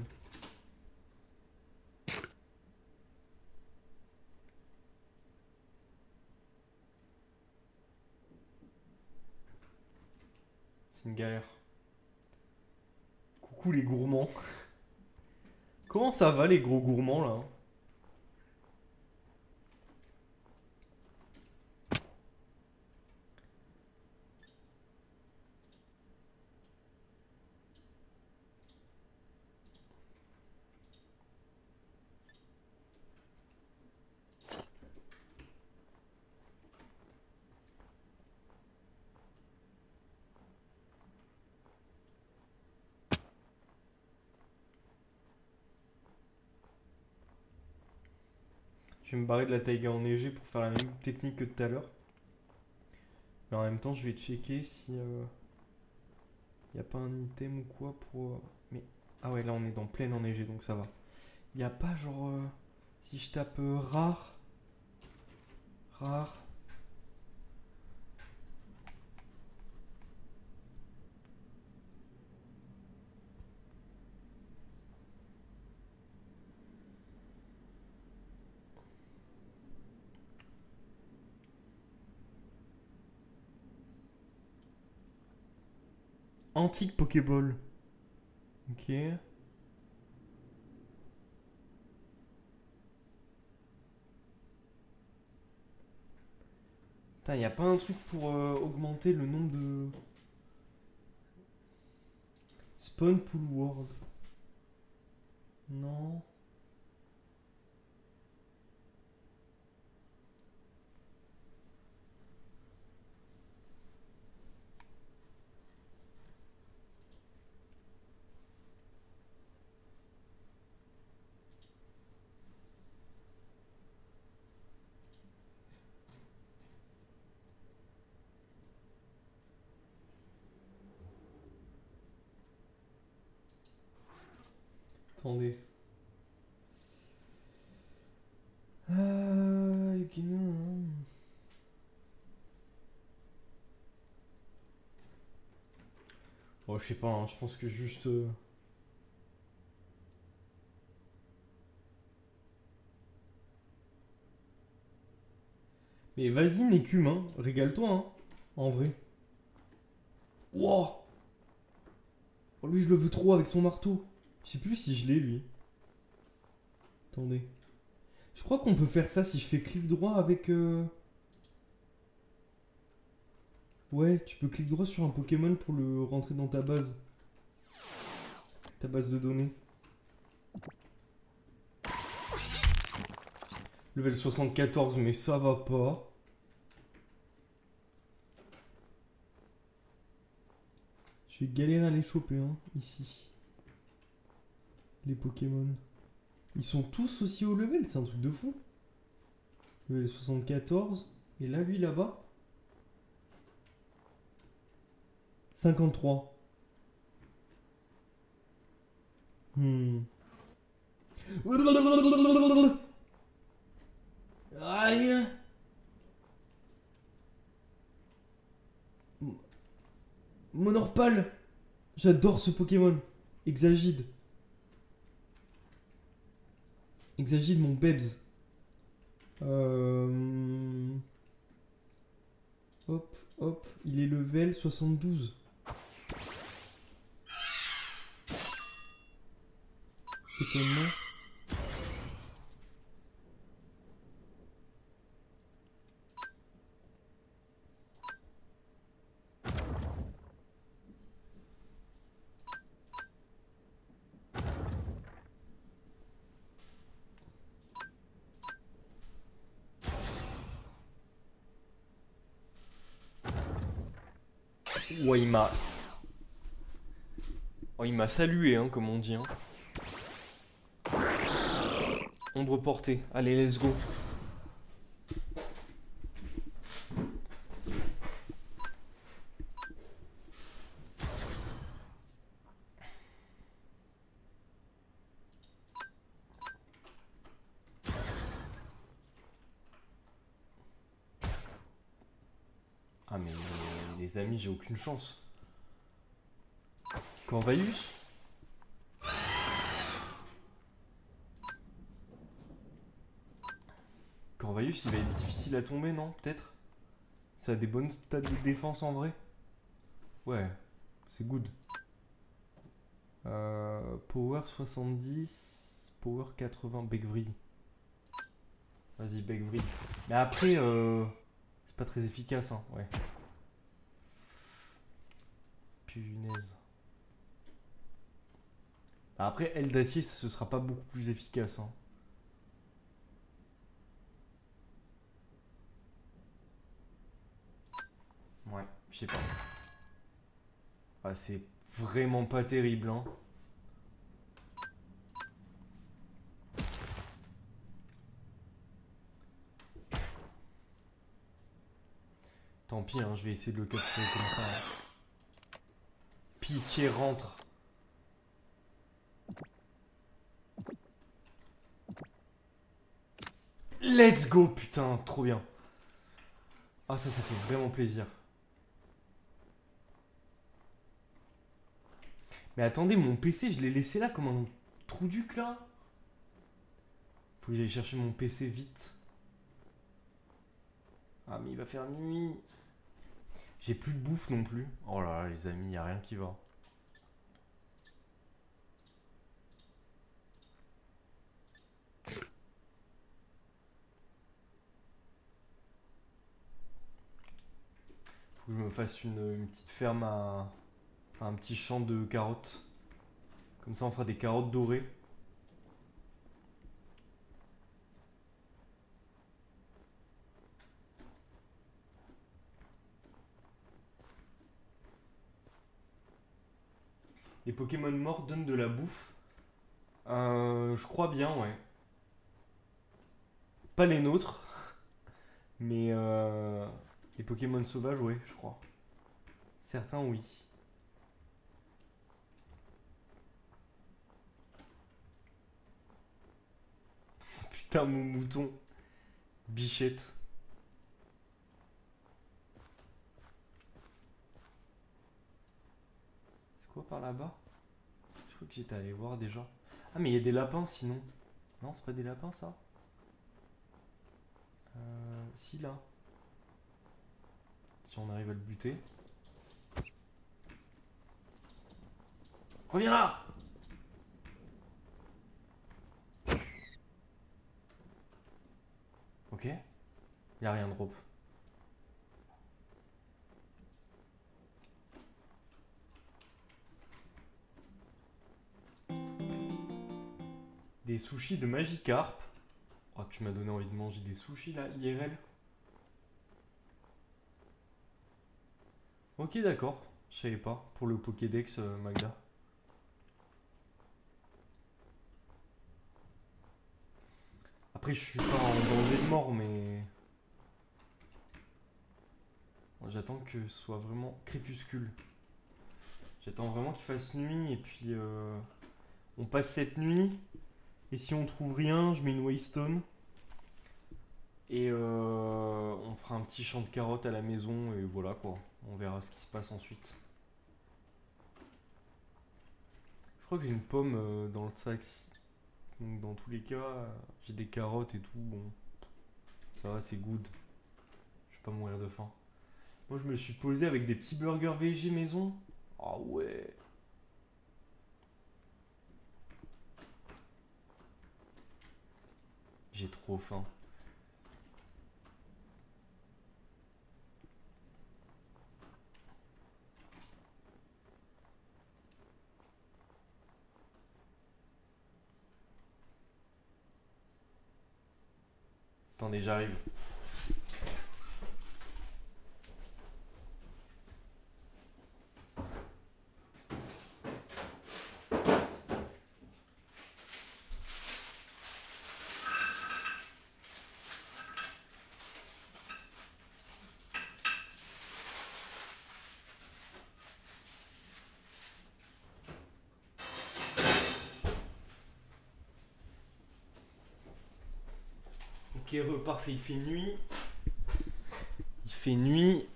C'est une galère. Coucou les gourmands. Comment ça va les gros gourmands là? Je vais me barrer de la taïga enneigée pour faire la même technique que tout à l'heure. Mais en même temps, je vais checker si y a pas un item ou quoi pour. Mais ah ouais, là on est dans pleine enneigée donc ça va. Y a pas genre si je tape rare, rare. Antique Pokéball. Ok. Putain, y a pas un truc pour augmenter le nombre de. Spawn Pool World. Non. Attendez. Yukino. Oh, je sais pas, hein, je pense que juste. Mais vas-y, Nécume, hein. Régale-toi, hein. En vrai. Wow! Oh, lui, je le veux trop avec son marteau. Je sais plus si je l'ai, lui. Attendez. Je crois qu'on peut faire ça si je fais clic droit avec. Ouais, tu peux clic droit sur un Pokémon pour le rentrer dans ta base. Ta base de données. Level 74, mais ça va pas. Je vais galérer à les choper, hein, ici. Les Pokémon. Ils sont tous aussi haut level, c'est un truc de fou. Level 74. Et là, lui, là-bas. 53. Aïe. J'adore ce Pokémon. Exagide. Exagide mon Bebs. Hop, hop. Il est level 72. Étonnement. Ouais, il m'a... Oh, il m'a salué, hein, comme on dit. Hein. Ombre portée. Allez, let's go. Ah mais les amis, j'ai aucune chance. Corvalius? Corvalius, il va être difficile à tomber, non? Peut-être? Ça a des bonnes stats de défense en vrai? Ouais, c'est good. Power 70, Power 80, Begvry. Vas-y, Begvry. Mais après, c'est pas très efficace, hein, ouais. Punaise. Après, aile d'acier, ce sera pas beaucoup plus efficace, hein. Ouais, je sais pas. Ah, c'est vraiment pas terrible, hein. Tant pis, hein, je vais essayer de le capturer comme ça. Hein. Pitié, rentre. Let's go, putain, trop bien. Ah, ça fait vraiment plaisir. Mais attendez, mon PC, je l'ai laissé là comme un trou duc là. Faut que j'aille chercher mon PC vite. Ah, mais il va faire nuit. J'ai plus de bouffe non plus. Oh là là, les amis, y a rien qui va. Faut que je me fasse une petite ferme à... Enfin, un petit champ de carottes. Comme ça, on fera des carottes dorées. Les Pokémon morts donnent de la bouffe. Je crois bien, ouais. Pas les nôtres. Mais les Pokémon sauvages, ouais, je crois. Certains, oui. Putain, mon mouton. Bichette. C'est quoi par là-bas? Je crois que j'étais allé voir déjà. Ah, mais il y a des lapins sinon. Non, c'est pas des lapins ça? Si, là. Si on arrive à le buter. Reviens là! Ok. Y a rien de drop. Des sushis de Magikarp. Oh, tu m'as donné envie de manger des sushis là, IRL. Ok, d'accord. Je savais pas. Pour le Pokédex, Magda. Après, je suis pas en danger de mort, mais... Bon, j'attends que ce soit vraiment crépuscule. J'attends vraiment qu'il fasse nuit, et puis... on passe cette nuit, et si on trouve rien, je mets une Waystone. Et on fera un petit champ de carottes à la maison, et voilà quoi. On verra ce qui se passe ensuite. crois que j'ai une pomme dans le sac. Donc dans tous les cas, j'ai des carottes et tout. Bon, ça va, c'est good. Je vais pas mourir de faim. Moi, je me suis posé avec des petits burgers VG maison. Ah ouais. J'ai trop faim. Attendez, j'arrive. Ok, parfait, il fait nuit. Il fait nuit.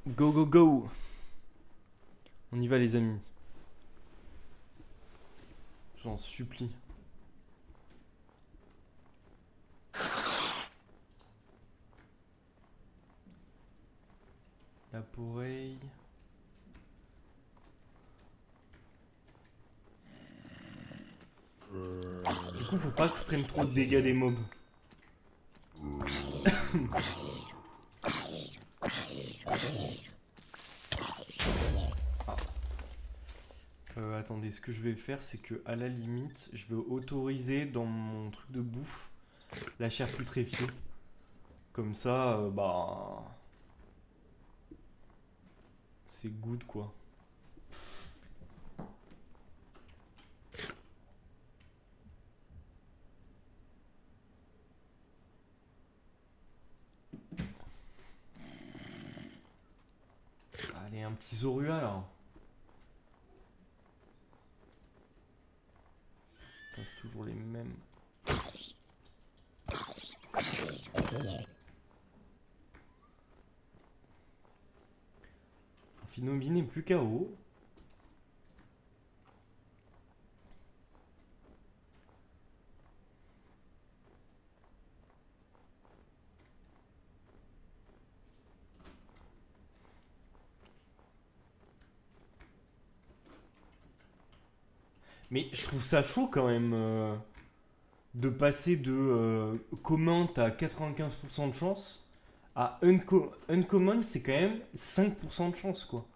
Go, go, go. On y va, les amis. J'en supplie. La poreille. Du coup, faut pas que je prenne trop de dégâts des mobs. Attendez, ce que je vais faire, c'est que à la limite, je vais autoriser dans mon truc de bouffe la chair putréfiée. Comme ça, bah, c'est good quoi. Allez, un petit Zorua là. Putain, c'est toujours les mêmes. Finobi n'est plus KO. Mais je trouve ça chaud quand même de passer de comment t'as 95% de chance à uncommon, c'est quand même 5% de chance quoi.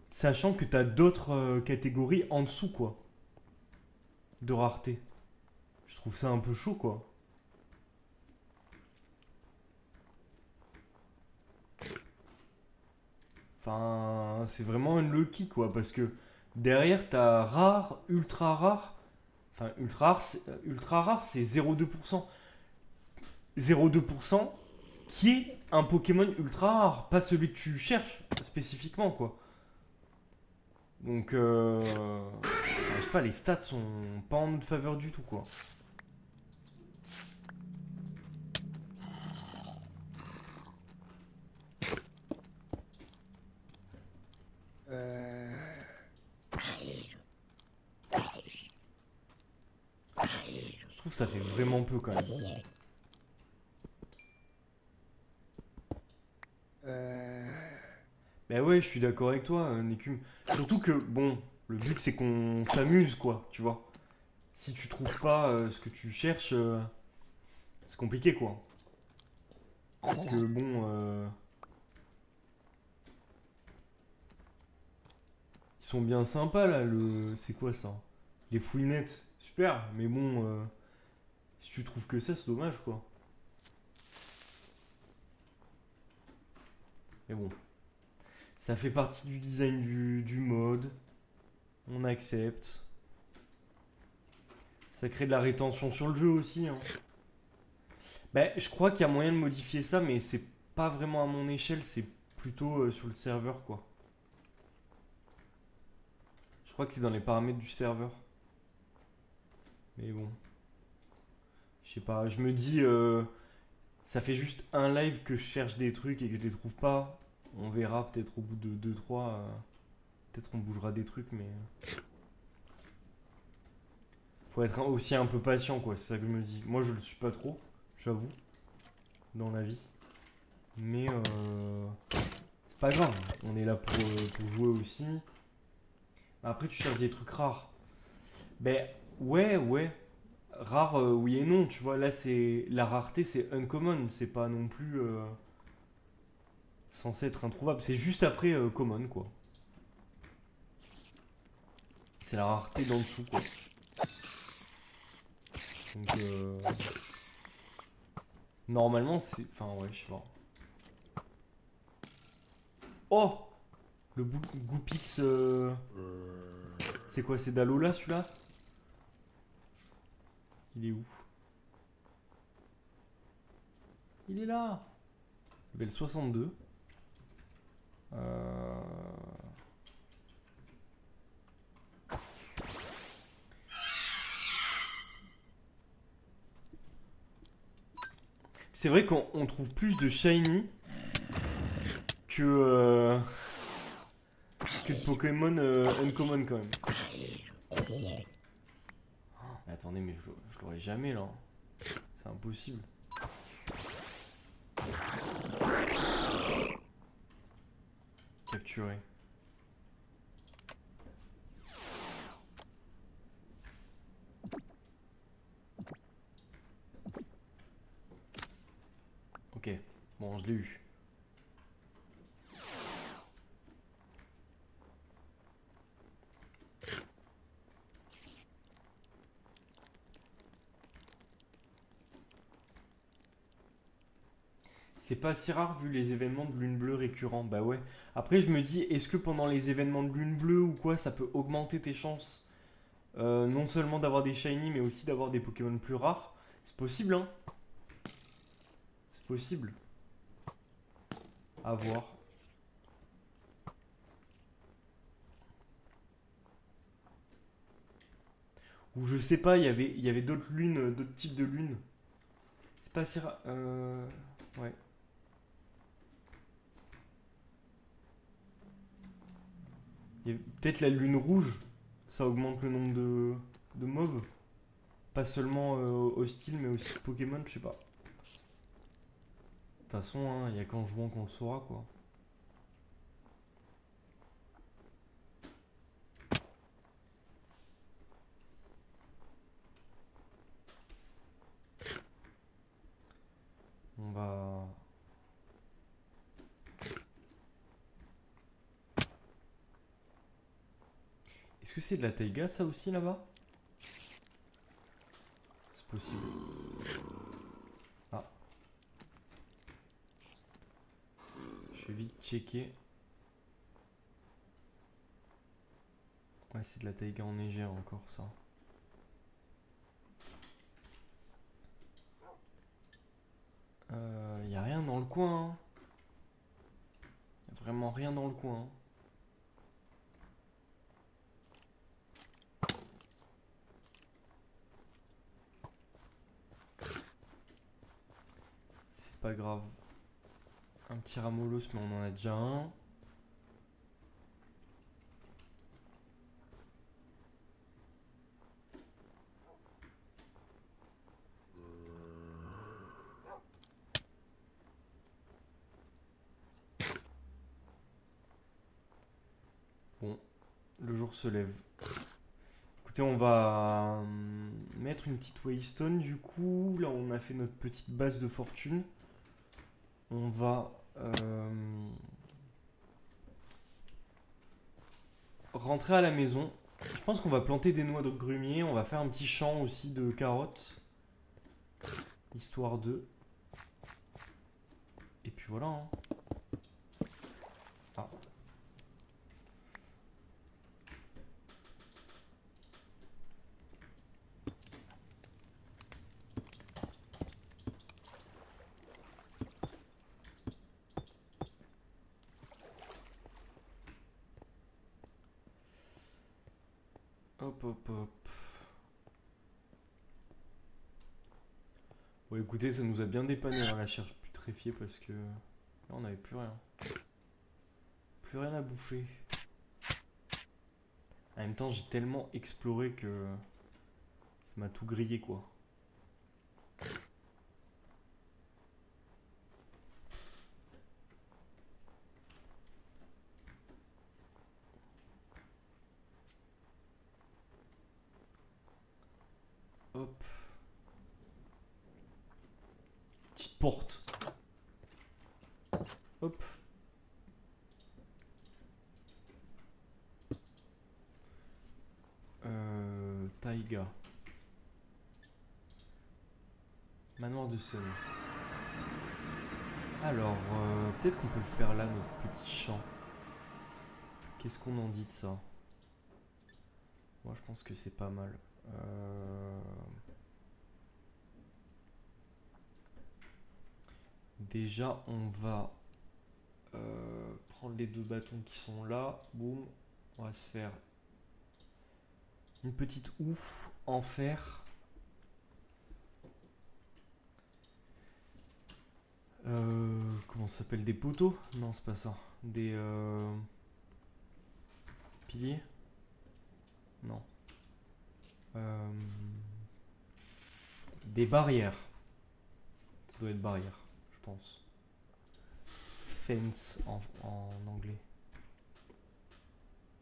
Sachant que t'as d'autres catégories en dessous quoi. De rareté. Je trouve ça un peu chaud quoi. Enfin, c'est vraiment unlucky quoi. Parce que derrière t'as rare, ultra rare. Enfin, ultra rare c'est 0,2%. 0,2% qui est un Pokémon ultra rare, pas celui que tu cherches spécifiquement quoi. Donc, je sais pas, les stats sont pas en notre faveur du tout quoi. Je trouve que ça fait vraiment peu quand même. Bah ouais, je suis d'accord avec toi, Nekum. Surtout que, bon, le but c'est qu'on s'amuse, quoi, tu vois. Si tu trouves pas ce que tu cherches, c'est compliqué, quoi. Parce que, bon, ils sont bien sympas, là, le... C'est quoi, ça? Les fouinettes, super, mais bon, si tu trouves que ça, c'est dommage, quoi. Mais bon, ça fait partie du design du mode. On accepte. Ça crée de la rétention sur le jeu aussi, hein. Bah, je crois qu'il y a moyen de modifier ça, mais c'est pas vraiment à mon échelle, c'est plutôt sur le serveur, quoi. Je crois que c'est dans les paramètres du serveur. Mais bon. Je sais pas, je me dis, ça fait juste un live que je cherche des trucs et que je les trouve pas. On verra peut-être au bout de 2-3. Peut-être on bougera des trucs, mais... Faut être aussi un peu patient, quoi, c'est ça que je me dis. Moi, je le suis pas trop, j'avoue, dans la vie. Mais c'est pas grave, on est là pour jouer aussi. Après, tu cherches des trucs rares. Ben, ouais. Rare, oui et non, tu vois. Là, c'est la rareté, c'est uncommon, c'est pas non plus censé être introuvable. C'est juste après common, quoi. C'est la rareté d'en dessous, quoi. Donc, normalement, c'est... Enfin, ouais, je sais pas. Oh! Le Goopix... C'est quoi? C'est d'Alola, celui-là? Il est où? Il est là! Level 62. C'est vrai qu'on trouve plus de shiny que de Pokémon uncommon quand même. Mais attendez, mais je l'aurai jamais là. C'est impossible. Capturer. Ok, bon, je l'ai eu. C'est pas si rare vu les événements de lune bleue récurrents. Bah ouais. Après, je me dis, est-ce que pendant les événements de lune bleue ou quoi, ça peut augmenter tes chances non seulement d'avoir des shiny, mais aussi d'avoir des Pokémon plus rares? C'est possible, hein? C'est possible. À voir. Ou je sais pas, il y avait d'autres lunes, d'autres types de lunes. C'est pas si rare. Ouais. Peut-être la lune rouge, ça augmente le nombre de mobs. Pas seulement hostiles, mais aussi Pokémon, je sais pas. De toute façon, il y a qu'en jouant qu'on le saura, quoi. On va... Est-ce que c'est de la taïga, ça aussi, là-bas? C'est possible. Ah. Je vais vite checker. Ouais, c'est de la taïga enneigée encore, ça. Y a rien dans le coin, hein. Y a vraiment rien dans le coin, hein. C'est pas grave. Un petit Ramolos, mais on en a déjà un. Bon, le jour se lève. Écoutez, on va mettre une petite Waystone du coup. Là, on a fait notre petite base de fortune. On va rentrer à la maison. Je pense qu'on va planter des noix de grumier. On va faire un petit champ aussi de carottes. Histoire de... Et puis voilà, hein. Ah. Hop, hop, hop. Bon, écoutez, ça nous a bien dépanné hein, la chair putréfiée parce que là, on n'avait plus rien. Plus rien à bouffer. En même temps, j'ai tellement exploré que ça m'a tout grillé, quoi. Hop. Petite porte. Hop. Taïga. Manoir de sol. Alors, peut-être qu'on peut le faire là, notre petit champ. Qu'est-ce qu'on en dit de ça? Moi, je pense que c'est pas mal. Déjà, on va prendre les 2 bâtons qui sont là. Boum. On va se faire une petite houe en fer. Comment ça s'appelle? Des poteaux? Non, c'est pas ça. Des piliers? Non. Des barrières. Ça doit être barrière, je pense. Fence en anglais.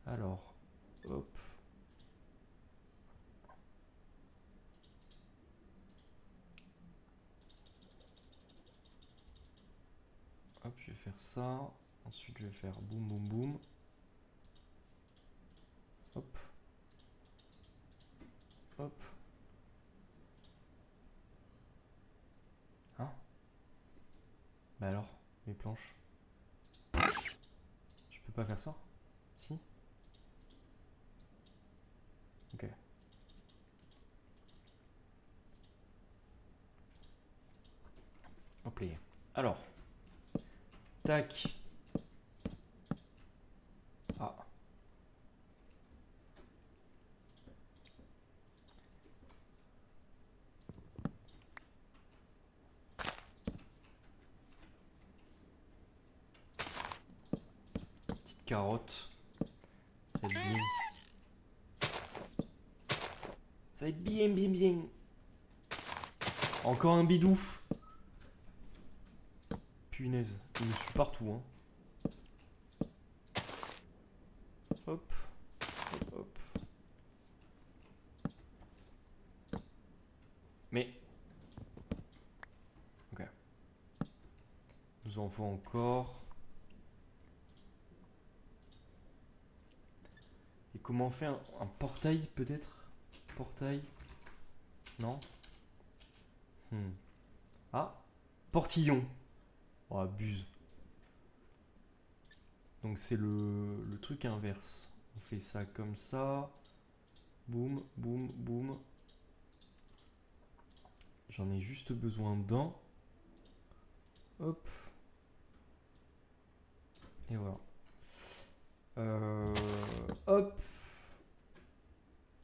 Alors, hop. Hop, je vais faire ça. Ensuite, je vais faire boum, boum, boum. Hop. Hop. Hein? Bah alors, mes planches. Je peux pas faire ça? Si? Ok. Hop, les. Alors. Tac. Ah. Petite carotte. Ça va être bien. Ça va être bien, bien, bien. Encore un bidouf. Punaise, il me suit partout, hein. Hop. Hop, hop. Mais. Ok. Nous en faut encore. Et comment on fait un portail, peut-être? Portail? Non? Ah. Portillon. Oh, abuse. Donc c'est le truc inverse. On fait ça comme ça. Boum, boum, boum. J'en ai juste besoin d'un. Hop. Et voilà. Hop.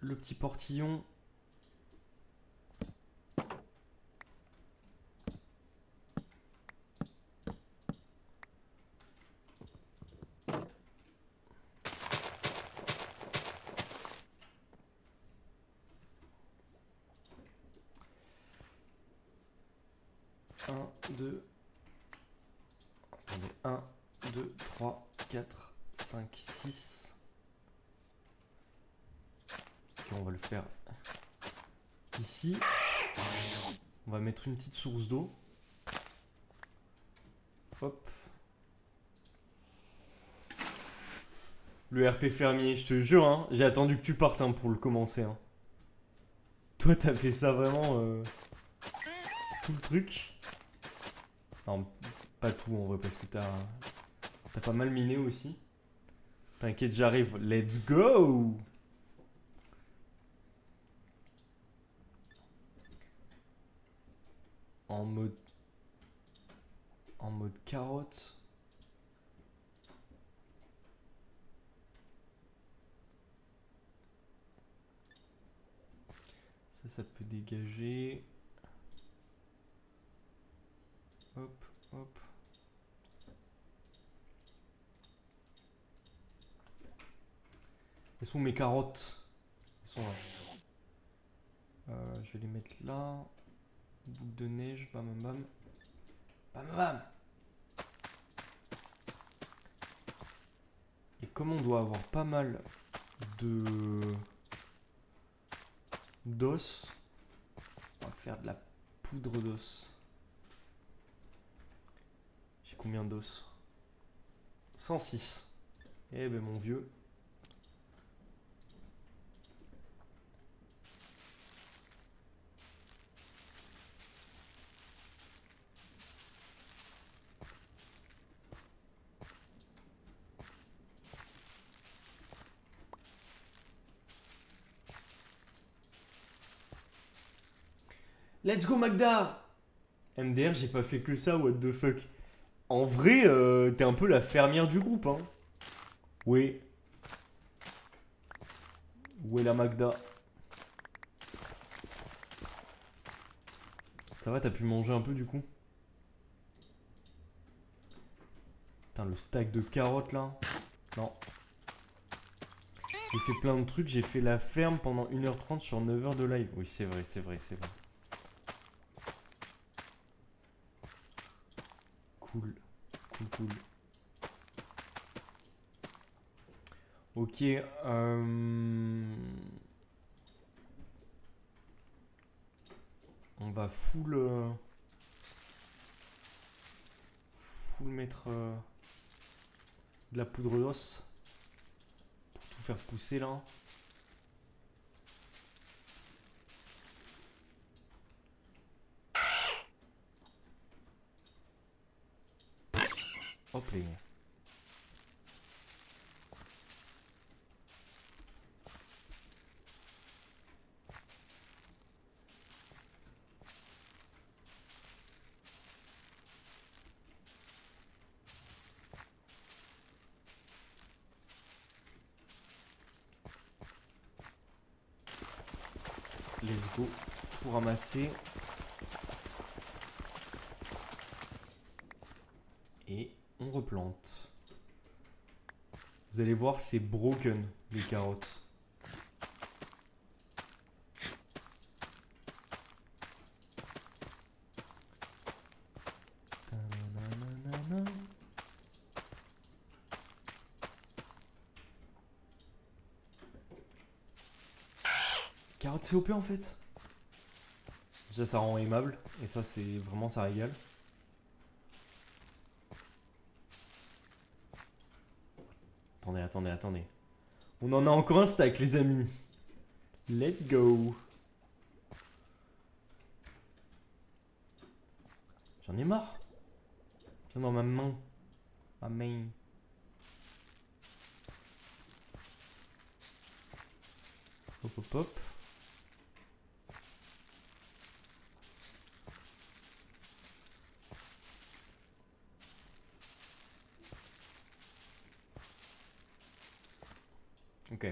Le petit portillon. Un, deux. Attendez. 1, 2, 3, 4, 5, 6. Et on va le faire ici. On va mettre une petite source d'eau. Hop. Le RP fermier, je te jure, hein, j'ai attendu que tu partes hein, pour le commencer. Hein. Toi, t'as fait ça vraiment tout le truc. Non, pas tout en vrai, parce que t'as pas mal miné aussi. T'inquiète, j'arrive. Let's go! En mode carotte. Ça peut dégager. Hop, hop. Elles sont mes carottes. Elles sont là. Je vais les mettre là. Boule de neige, bam bam bam. Bam bam bam. Et comme on doit avoir pas mal de d'os, on va faire de la poudre d'os. J'ai combien d'os? 106. Eh ben mon vieux. Let's go Magda! MDR, j'ai pas fait que ça, what the fuck. En vrai, t'es un peu la fermière du groupe, hein. Oui. Où est la Magda? Ça va, t'as pu manger un peu du coup? Putain, le stack de carottes là. Non. J'ai fait plein de trucs, j'ai fait la ferme pendant 1h30 sur 9h de live. Oui, c'est vrai, c'est vrai, c'est vrai. Cool. Cool, cool. Ok. On va full mettre de la poudre d'os pour tout faire pousser là. Hop les gars. Let's go. Tout ramasser. Et on replante. Vous allez voir, c'est broken les carottes. Carottes COP en fait. Déjà ça rend aimable et ça c'est vraiment ça régale. Attendez, attendez, attendez. On en a encore un stack les amis. Let's go. J'en ai marre. C'est dans ma main. Ma main. Hop hop hop. Ok.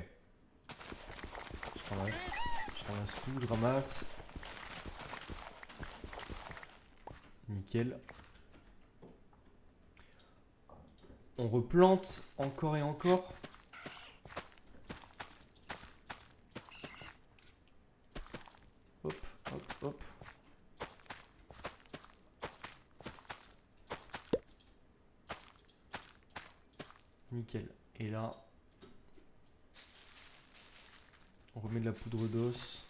Je ramasse tout, je ramasse. Nickel. On replante encore et encore. Hop, hop, hop. Nickel. Et là, on remet de la poudre d'os.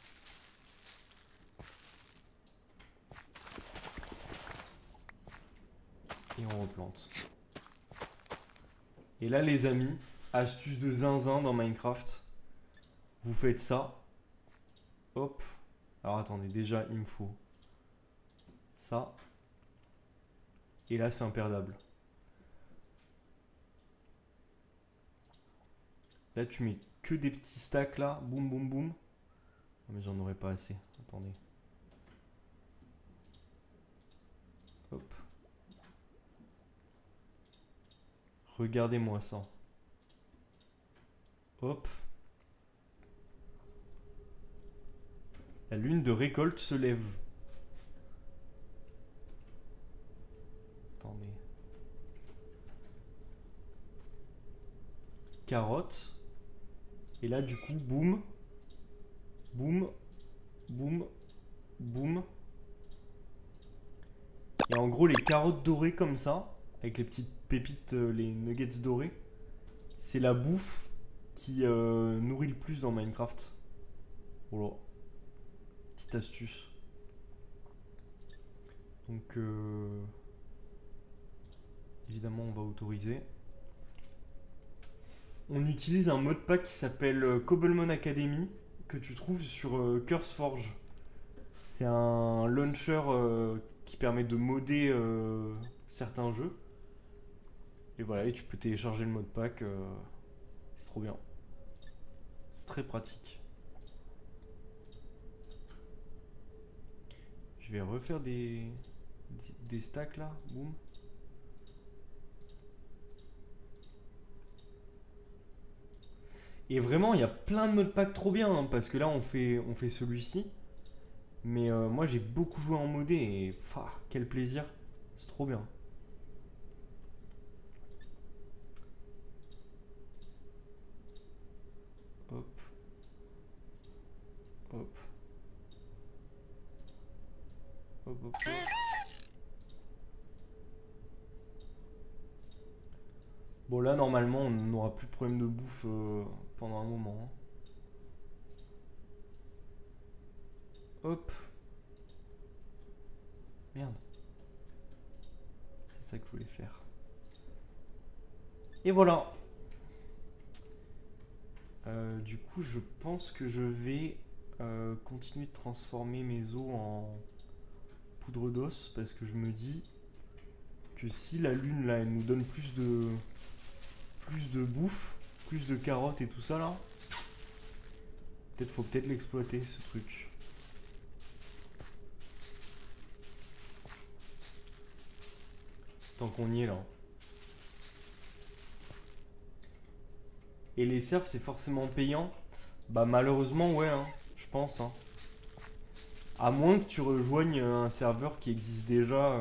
Et on replante. Et là les amis, astuce de zinzin dans Minecraft. Vous faites ça. Hop. Alors attendez, déjà il me faut ça. Et là c'est imperdable. Là tu mets que des petits stacks là. Boum boum boum. Mais j'en aurais pas assez. Attendez. Hop. Regardez-moi ça. Hop. La lune de récolte se lève. Attendez. Carottes. Et là, du coup, boum, boum, boum, boum. Et en gros, les carottes dorées comme ça, avec les petites pépites, les nuggets dorés, c'est la bouffe qui nourrit le plus dans Minecraft. Voilà. Petite astuce. Donc, évidemment, on va autoriser. On utilise un modpack qui s'appelle Cobblemon Academy, que tu trouves sur CurseForge. C'est un launcher qui permet de modder certains jeux. Et voilà, et tu peux télécharger le modpack. C'est trop bien. C'est très pratique. Je vais refaire des stacks là. Boum. Et vraiment, il y a plein de modpacks trop bien, hein, parce que là, on fait celui-ci. Mais moi, j'ai beaucoup joué en modé et quel plaisir. C'est trop bien. Hop. Hop. Hop, hop, hop. Bon, là, normalement, on n'aura plus de problème de bouffe pendant un moment, hein. Hop. Merde. C'est ça que je voulais faire. Et voilà. Du coup, je pense que je vais continuer de transformer mes os en poudre d'os parce que je me dis que si la lune là, elle nous donne plus de bouffe, plus de carottes et tout ça là, faut peut-être l'exploiter ce truc. Tant qu'on y est là. Et les serfs, c'est forcément payant? Bah malheureusement, ouais, hein, je pense. Hein. À moins que tu rejoignes un serveur qui existe déjà.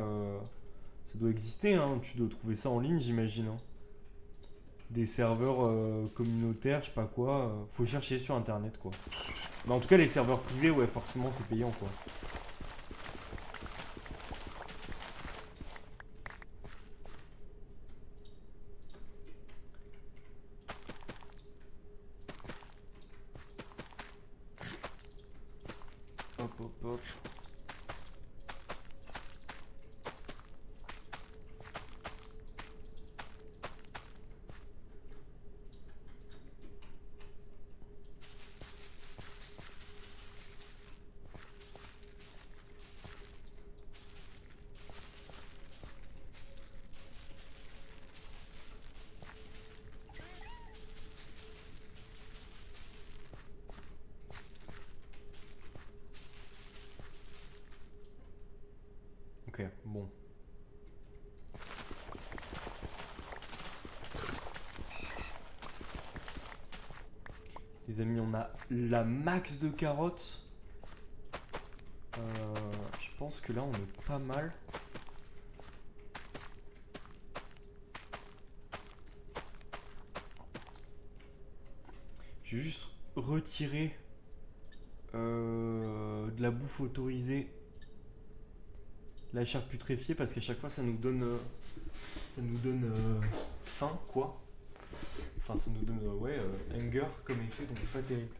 Ça doit exister, hein, tu dois trouver ça en ligne, j'imagine. Hein. Des serveurs communautaires, je sais pas quoi. Faut chercher sur internet, quoi. Mais en tout cas, les serveurs privés, ouais, forcément, c'est payant, quoi. Hop, hop, hop. Ok, bon. Les amis, on a la max de carottes. Je pense que là, on est pas mal. Je vais juste retirer de la bouffe autorisée, la chair putréfiée, parce qu'à chaque fois ça nous donne faim, quoi. Enfin, ça nous donne hunger comme effet, donc c'est pas terrible.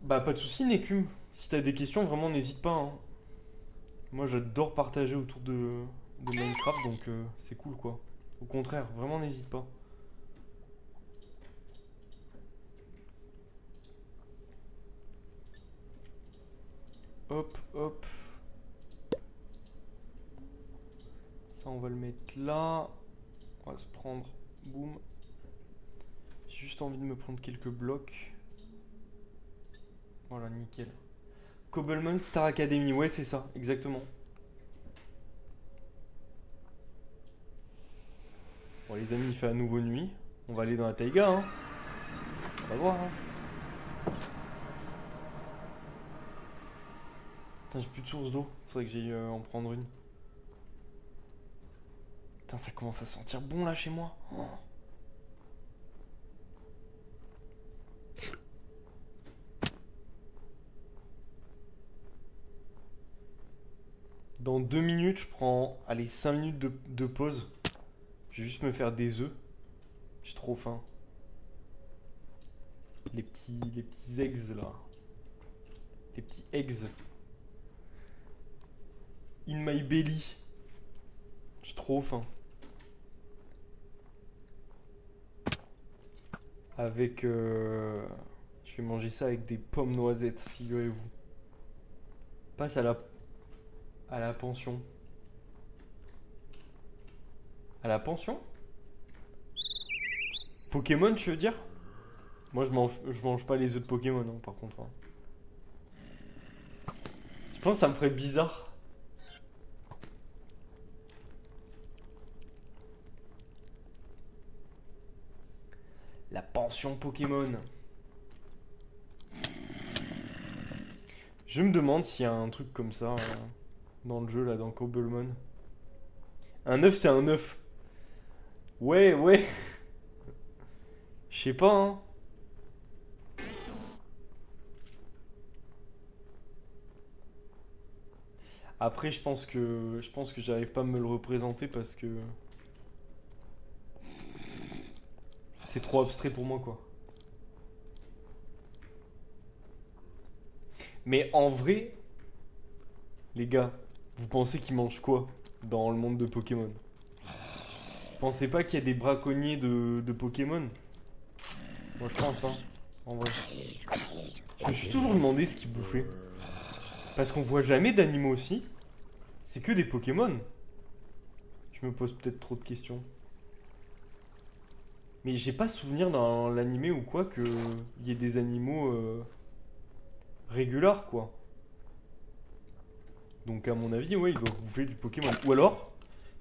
Bah, pas de soucis, Nekum. Si t'as des questions, vraiment n'hésite pas. Hein. Moi, j'adore partager autour de Minecraft, donc c'est cool, quoi. Au contraire, vraiment n'hésite pas. Hop, hop. Ça, on va le mettre là. On va se prendre. Boum. J'ai juste envie de me prendre quelques blocs. Voilà, nickel. Cobblemon Star Academy, ouais, c'est ça, exactement. Bon, les amis, il fait à nouveau nuit. On va aller dans la taïga, hein. On va voir, hein. Putain, j'ai plus de source d'eau. Faudrait que j'aille en prendre une. Putain, ça commence à sentir bon là chez moi. Oh. Dans 2 minutes, je prends, allez, 5 minutes de pause. Je vais juste me faire des œufs. J'ai trop faim. Les petits eggs là. Les petits eggs. In my belly. J'ai trop faim. Avec... je vais manger ça avec des pommes noisettes, figurez-vous. Passe à la pension. À la pension? Pokémon, tu veux dire? Moi, je mange pas les œufs de Pokémon, hein, par contre. Hein. Je pense que ça me ferait bizarre. La pension Pokémon. Je me demande s'il y a un truc comme ça dans le jeu, là, dans Cobblemon. Un œuf, c'est un œuf. Ouais, ouais. Je sais pas, hein. Après, je pense que j'arrive pas à me le représenter parce que c'est trop abstrait pour moi, quoi. Mais en vrai, les gars, vous pensez qu'ils mangent quoi dans le monde de Pokémon? Vous pensez pas qu'il y a des braconniers de Pokémon? Moi, je pense, hein. En vrai. Je me suis toujours demandé ce qu'ils bouffaient. Parce qu'on voit jamais d'animaux aussi. C'est que des Pokémon. Je me pose peut-être trop de questions. Mais j'ai pas souvenir dans l'animé ou quoi que il y ait des animaux régulars, quoi. Donc à mon avis, ouais, ils doivent bouffer du Pokémon. Ou alors,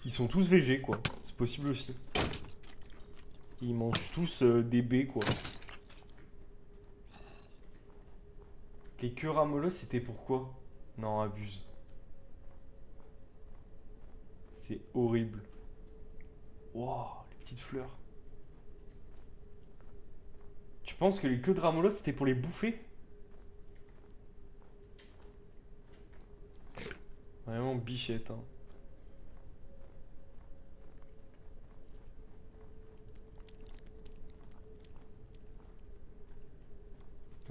ils sont tous végés, quoi. C'est possible aussi. Ils mangent tous des baies, quoi. Les Curamolos, c'était pourquoi? Non, abuse. C'est horrible. Wow, les petites fleurs. Tu penses que les Curamolos, c'était pour les bouffer? Vraiment bichette, hein.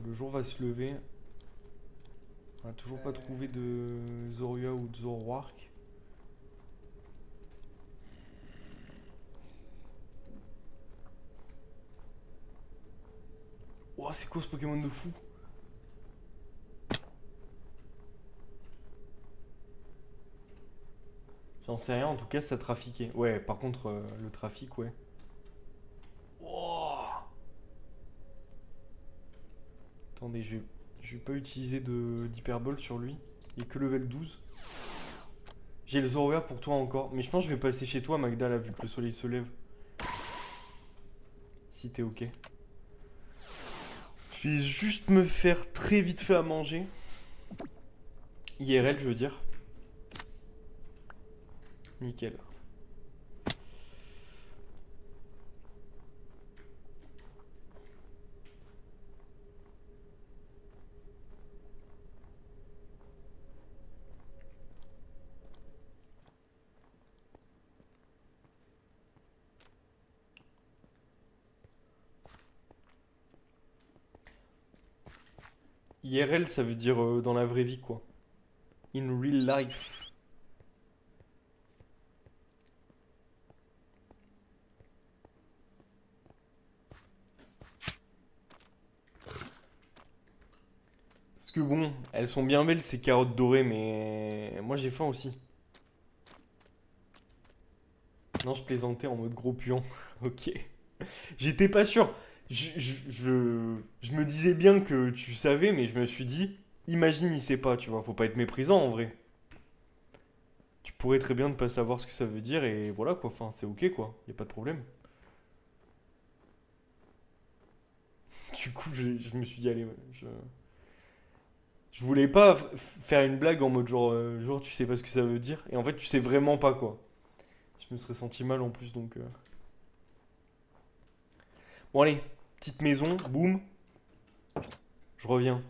Le jour va se lever. On a toujours pas trouvé de Zorua ou de Zoroark. Oh, c'est quoi ce Pokémon de fou? J'en sais rien, en tout cas ça trafiquait. Ouais, par contre, le trafic, ouais. Wow. Attendez, je vais pas utiliser d'hyperbole sur lui. Il est que level 12. J'ai le Zorua pour toi encore. Mais je pense que je vais passer chez toi, Magda, là, vu que le soleil se lève. Si t'es ok. Je vais juste me faire très vite fait à manger. IRL, je veux dire. Nickel. IRL, ça veut dire dans la vraie vie, quoi. In real life. Parce que bon, elles sont bien belles ces carottes dorées, mais moi j'ai faim aussi. Non, je plaisantais en mode gros puant. Ok. J'étais pas sûr. Je me disais bien que tu savais, mais je me suis dit, imagine, il sait pas, tu vois. Faut pas être méprisant en vrai. Tu pourrais très bien ne pas savoir ce que ça veut dire et voilà quoi. Enfin, c'est ok quoi. Y a pas de problème. Du coup, je me suis dit, allez, ouais, je voulais pas faire une blague en mode genre, tu sais pas ce que ça veut dire. Et en fait, tu sais vraiment pas quoi. Je me serais senti mal en plus donc. Bon, allez, petite maison, boum, je reviens.